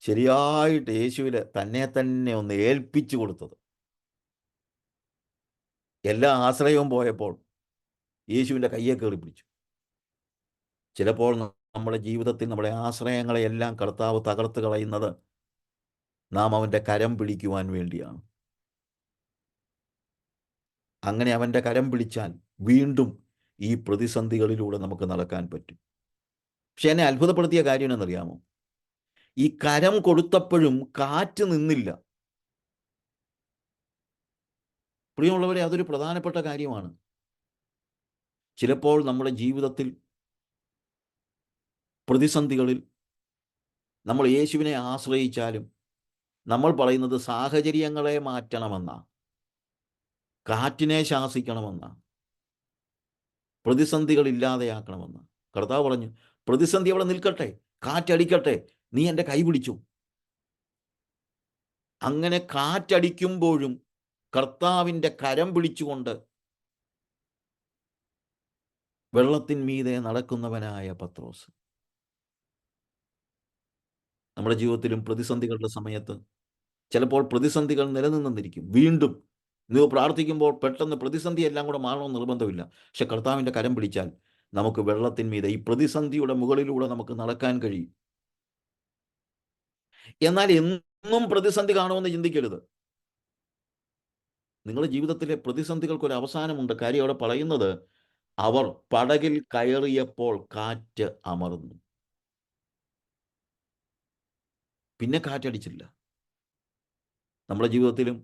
ശരിയായിട്ട് യേശുവിൽ തന്നെ ഒന്ന് ഏൽപ്പിച്ചു കൊടുത്തത്. എല്ലാ ആശ്രയവും പോയപ്പോൾ യേശുവിൻ്റെ കയ്യെ കയറി പിടിച്ചു. ചിലപ്പോൾ നമ്മുടെ ജീവിതത്തിൽ നമ്മുടെ ആശ്രയങ്ങളെയെല്ലാം കർത്താവ് തകർത്ത് കളയുന്നത് നാം അവൻ്റെ കരം പിടിക്കുവാൻ വേണ്ടിയാണ്. അങ്ങനെ അവൻ്റെ കരം പിടിച്ചാൽ വീണ്ടും ഈ പ്രതിസന്ധികളിലൂടെ നമുക്ക് നടക്കാൻ പറ്റും. പക്ഷെ എന്നെ അത്ഭുതപ്പെടുത്തിയ കാര്യം എന്നറിയാമോ? ഈ കരം കൊടുത്തപ്പോഴും കാറ്റ് നിന്നില്ല. പ്രിയമുള്ളവരെ, അതൊരു പ്രധാനപ്പെട്ട കാര്യമാണ്. ചിലപ്പോൾ നമ്മുടെ ജീവിതത്തിൽ പ്രതിസന്ധികളിൽ നമ്മൾ യേശുവിനെ ആശ്രയിച്ചാലും നമ്മൾ പറയുന്നത് സാഹചര്യങ്ങളെ മാറ്റണമെന്നാ, കാറ്റിനെ ശാസിക്കണമെന്നാ, പ്രതിസന്ധികൾ ഇല്ലാതെയാക്കണമെന്ന്. കർത്താവ് പറഞ്ഞു, പ്രതിസന്ധി അവിടെ നിൽക്കട്ടെ, കാറ്റടിക്കട്ടെ, നീ എൻ്റെ കൈ പിടിച്ചു. അങ്ങനെ കാറ്റടിക്കുമ്പോഴും കർത്താവിൻ്റെ കരം പിടിച്ചുകൊണ്ട് വെള്ളത്തിന്മീതെ നടക്കുന്നവനായ പത്രോസ്. നമ്മുടെ ജീവിതത്തിലും പ്രതിസന്ധികളുടെ സമയത്ത് ചിലപ്പോൾ പ്രതിസന്ധികൾ നിലനിന്നിരിക്കും. വീണ്ടും നീ പ്രാർത്ഥിക്കുമ്പോൾ പെട്ടെന്ന് പ്രതിസന്ധി എല്ലാം കൂടെ മാറണമെന്ന് നിർബന്ധമില്ല. പക്ഷെ കർത്താവിൻ്റെ കരം പിടിച്ചാൽ നമുക്ക് വെള്ളത്തിന്മീതെ ഈ പ്രതിസന്ധിയുടെ മുകളിലൂടെ നമുക്ക് നടക്കാൻ കഴിയും. എന്നാൽ എന്നും പ്രതിസന്ധി കാണുമെന്ന് ചിന്തിക്കരുത്. നിങ്ങളുടെ ജീവിതത്തിലെ പ്രതിസന്ധികൾക്കൊരു അവസാനമുണ്ട്. കാര്യം അവിടെ പറയുന്നത്, അവർ പടകിൽ കയറിയപ്പോൾ കാറ്റ് അമർന്നു. പിന്നെ കാറ്റടിച്ചില്ല. നമ്മുടെ ജീവിതത്തിലും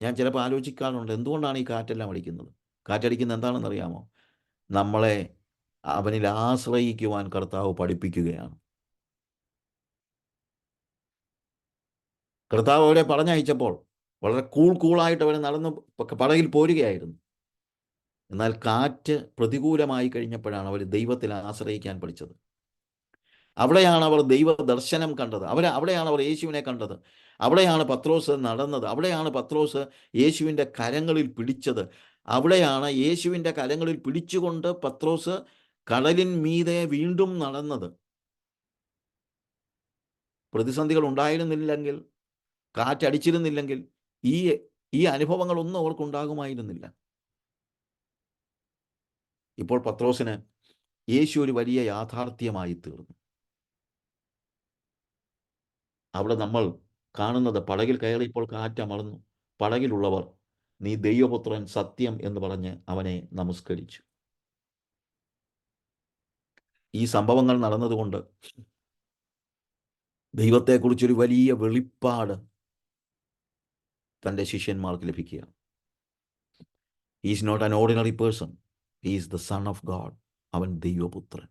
ഞാൻ ചിലപ്പോൾ ആലോചിക്കാറുണ്ട്, എന്തുകൊണ്ടാണ് ഈ കാറ്റെല്ലാം അടിക്കുന്നത്? കാറ്റടിക്കുന്നത് എന്താണെന്ന് അറിയാമോ? നമ്മളെ അവനിൽ ആശ്രയിക്കുവാൻ കർത്താവ് പഠിപ്പിക്കുകയാണ്. കർത്താവ് അവരെ പറഞ്ഞയച്ചപ്പോൾ വളരെ കൂളായിട്ട് അവരെ നടന്ന് പടകിൽ പോരുകയായിരുന്നു. എന്നാൽ കാറ്റ് പ്രതികൂലമായി കഴിഞ്ഞപ്പോഴാണ് അവർ ദൈവത്തിൽ ആശ്രയിക്കാൻ പഠിച്ചത്. അവിടെയാണ് അവർ ദൈവ ദർശനം കണ്ടത്. അവിടെയാണ് അവർ യേശുവിനെ കണ്ടത്. അവിടെയാണ് പത്രോസ് നടന്നത്. അവിടെയാണ് പത്രോസ് യേശുവിൻ്റെ കരങ്ങളിൽ പിടിച്ചത്. അവിടെയാണ് യേശുവിൻ്റെ കരങ്ങളിൽ പിടിച്ചുകൊണ്ട് പത്രോസ് കടലിൻ മീതെ വീണ്ടും നടന്നത്. പ്രതിസന്ധികൾ ഉണ്ടായിരുന്നില്ലെങ്കിൽ, കാറ്റടിച്ചിരുന്നില്ലെങ്കിൽ ഈ അനുഭവങ്ങളൊന്നും അവർക്കുണ്ടാകുമായിരുന്നില്ല. ഇപ്പോൾ പത്രോസിന് യേശു ഒരു വലിയ യാഥാർത്ഥ്യമായി തീർന്നു. അവിടെ നമ്മൾ കാണുന്നത്, പടകിൽ കയറിയപ്പോൾ കാറ്റമർന്നു. പടകിലുള്ളവർ, നീ ദൈവപുത്രൻ സത്യം എന്ന് പറഞ്ഞ് അവനെ നമസ്കരിച്ചു. ഈ സംഭവങ്ങൾ നടന്നതുകൊണ്ട് ദൈവത്തെക്കുറിച്ചൊരു വലിയ വെളിപ്പാട് തൻ്റെ ശിഷ്യന്മാർക്ക് ലഭിക്കുക. Is not an ordinary person, is the son of God. അവൻ ദൈവപുത്രൻ.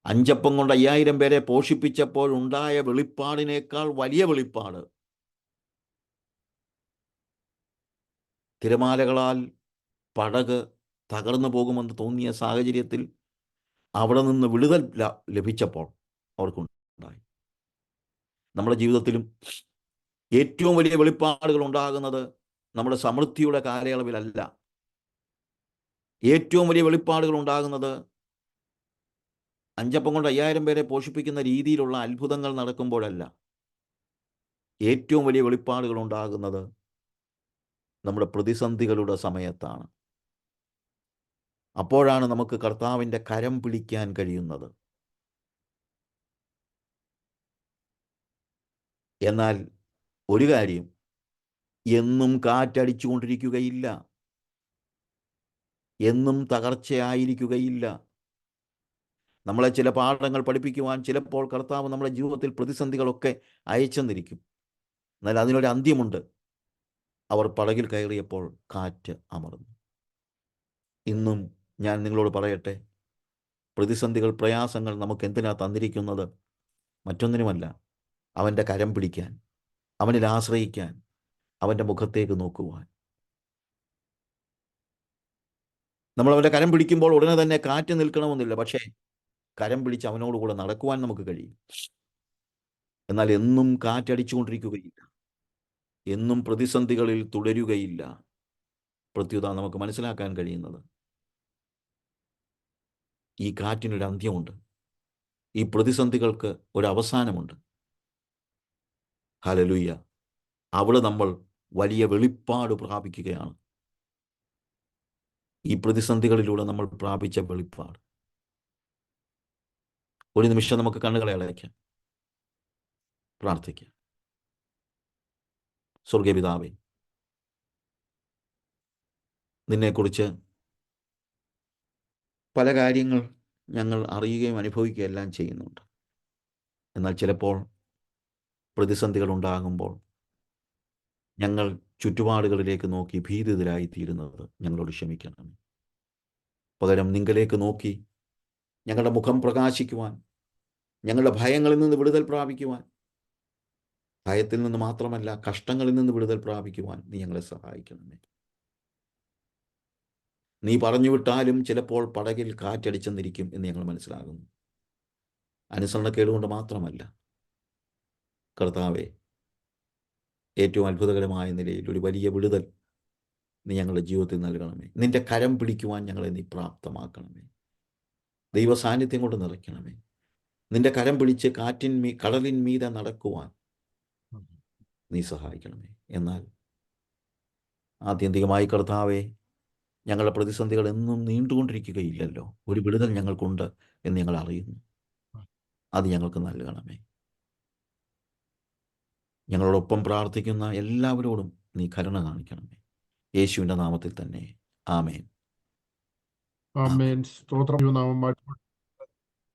5 അപ്പം കൊണ്ട് 5000 പേരെ പോഷിപ്പിച്ചപ്പോഴുണ്ടായ വെളിപ്പാടിനേക്കാൾ വലിയ വെളിപ്പാട് തിരമാലകളാൽ പടക് തകർന്നു പോകുമെന്ന് തോന്നിയ സാഹചര്യത്തിൽ അവിടെ നിന്ന് വിടുതൽ ലഭിച്ചപ്പോൾ അവർക്കുണ്ടായി. നമ്മുടെ ജീവിതത്തിലും ഏറ്റവും വലിയ വെളിപ്പാടുകൾ ഉണ്ടാകുന്നത് നമ്മുടെ സമൃദ്ധിയുടെ കാലയളവിലല്ല. ഏറ്റവും വലിയ വെളിപ്പാടുകൾ ഉണ്ടാകുന്നത് 5 അപ്പം കൊണ്ട് 5000 പേരെ പോഷിപ്പിക്കുന്ന രീതിയിലുള്ള അത്ഭുതങ്ങൾ നടക്കുമ്പോഴല്ല. ഏറ്റവും വലിയ വെളിപ്പാടുകൾ ഉണ്ടാകുന്നത് നമ്മുടെ പ്രതിസന്ധികളുടെ സമയത്താണ്. അപ്പോഴാണ് നമുക്ക് കർത്താവിൻ്റെ കരം പിടിക്കാൻ കഴിയുന്നത്. എന്നാൽ ഒരു കാര്യം, എന്നും കാറ്റടിച്ചുകൊണ്ടിരിക്കുകയില്ല, എന്നും തകർച്ചയായിരിക്കുകയില്ല. നമ്മളെ ചില പാഠങ്ങൾ പഠിപ്പിക്കുവാൻ ചിലപ്പോൾ കർത്താവ് നമ്മുടെ ജീവിതത്തിൽ പ്രതിസന്ധികളൊക്കെ അയച്ചെന്നിരിക്കും. എന്നാൽ അതിനൊരു അന്ത്യമുണ്ട്. അവർ പടകിൽ കയറിയപ്പോൾ കാറ്റ് അമർന്നു. ഇന്നും ഞാൻ നിങ്ങളോട് പറയട്ടെ, പ്രതിസന്ധികൾ, പ്രയാസങ്ങൾ നമുക്ക് എന്തിനാ തന്നിരിക്കുന്നത്? മറ്റൊന്നിനുമല്ല, അവൻ്റെ കരം പിടിക്കാൻ, അവനിൽ ആശ്രയിക്കാൻ, അവൻ്റെ മുഖത്തേക്ക് നോക്കുവാൻ. നമ്മൾ അവൻ്റെ കരം പിടിക്കുമ്പോൾ ഉടനെ തന്നെ കാറ്റ് നിൽക്കണമെന്നില്ല, പക്ഷേ കരം പിടിച്ച് അവനോടുകൂടെ നടക്കുവാൻ നമുക്ക് കഴിയും. എന്നാൽ എന്നും കാറ്റടിച്ചുകൊണ്ടിരിക്കുകയില്ല, എന്നും പ്രതിസന്ധികളിൽ തുടരുകയില്ല. പ്രത്യുത നമുക്ക് മനസ്സിലാക്കാൻ കഴിയുന്നത്, ഈ കാറ്റിനൊരു അന്ത്യമുണ്ട്, ഈ പ്രതിസന്ധികൾക്ക് ഒരു അവസാനമുണ്ട്. ഹല്ലേലൂയ! അവിടെ നമ്മൾ വലിയ വെളിപ്പാട് പ്രാപിക്കുകയാണ്. ഈ പ്രതിസന്ധികളിലൂടെ നമ്മൾ പ്രാപിച്ച വെളിപ്പാട്. ഒരു നിമിഷം നമുക്ക് കണ്ണുകളെ അടയ്ക്കാം, പ്രാർത്ഥിക്കാം. സ്വർഗീയ പിതാവേ, നിന്നെക്കുറിച്ച് പല കാര്യങ്ങൾ ഞങ്ങൾ അറിയുകയും അനുഭവിക്കുകയും എല്ലാം ചെയ്യുന്നുണ്ട്. എന്നാൽ ചിലപ്പോൾ പ്രതിസന്ധികൾ ഉണ്ടാകുമ്പോൾ ഞങ്ങൾ ചുറ്റുപാടുകളിലേക്ക് നോക്കി ഭീതിതരായിത്തീരുന്നത് ഞങ്ങളോട് ക്ഷമിക്കണം. പകരം നിങ്കലേക്ക് നോക്കി ഞങ്ങളുടെ മുഖം പ്രകാശിക്കുവാൻ, ഞങ്ങളുടെ ഭയങ്ങളിൽ നിന്ന് വിടുതൽ പ്രാപിക്കുവാൻ, ഭയത്തിൽ നിന്ന് മാത്രമല്ല കഷ്ടങ്ങളിൽ നിന്ന് വിടുതൽ പ്രാപിക്കുവാൻ നീ ഞങ്ങളെ സഹായിക്കണമേ. നീ പറഞ്ഞു വിട്ടാലും ചിലപ്പോൾ പടകിൽ കാറ്റടിച്ചെന്നിരിക്കും എന്ന് ഞങ്ങൾ മനസ്സിലാകുന്നു. അനുസരണക്കേടുകൊണ്ട് മാത്രമല്ല കർത്താവേ, ഏറ്റവും അത്ഭുതകരമായ നിലയിൽ ഒരു വലിയ വിടുതൽ നീ ഞങ്ങളുടെ ജീവിതത്തിൽ നൽകണമേ. നിന്റെ കരം പിടിക്കുവാൻ ഞങ്ങളെ നീ പ്രാപ്തമാക്കണമേ. ദൈവ സാന്നിധ്യം കൊണ്ട് നിറയ്ക്കണമേ. നിന്റെ കരം പിടിച്ച് കടലിൻ മീതെ നടക്കുവാൻ നീ സഹായിക്കണമേ. എന്നാൽ ആത്യന്തികമായി കർത്താവേ, ഞങ്ങളുടെ പ്രതിസന്ധികൾ എന്നും നീണ്ടുകൊണ്ടിരിക്കുകയില്ലല്ലോ. ഒരു വിടുതൽ ഞങ്ങൾക്കുണ്ട് എന്ന് ഞങ്ങൾ അറിയുന്നു. അത് ഞങ്ങൾക്ക് നൽകണമേ. ഞങ്ങളോടൊപ്പം പ്രാർത്ഥിക്കുന്ന എല്ലാവരോടും നീ കരുണ കാണിക്കണമേ. യേശുവിൻ്റെ നാമത്തിൽ തന്നെ. ആമേൻ. ആമേൻ. സ്തോത്രം. നാമം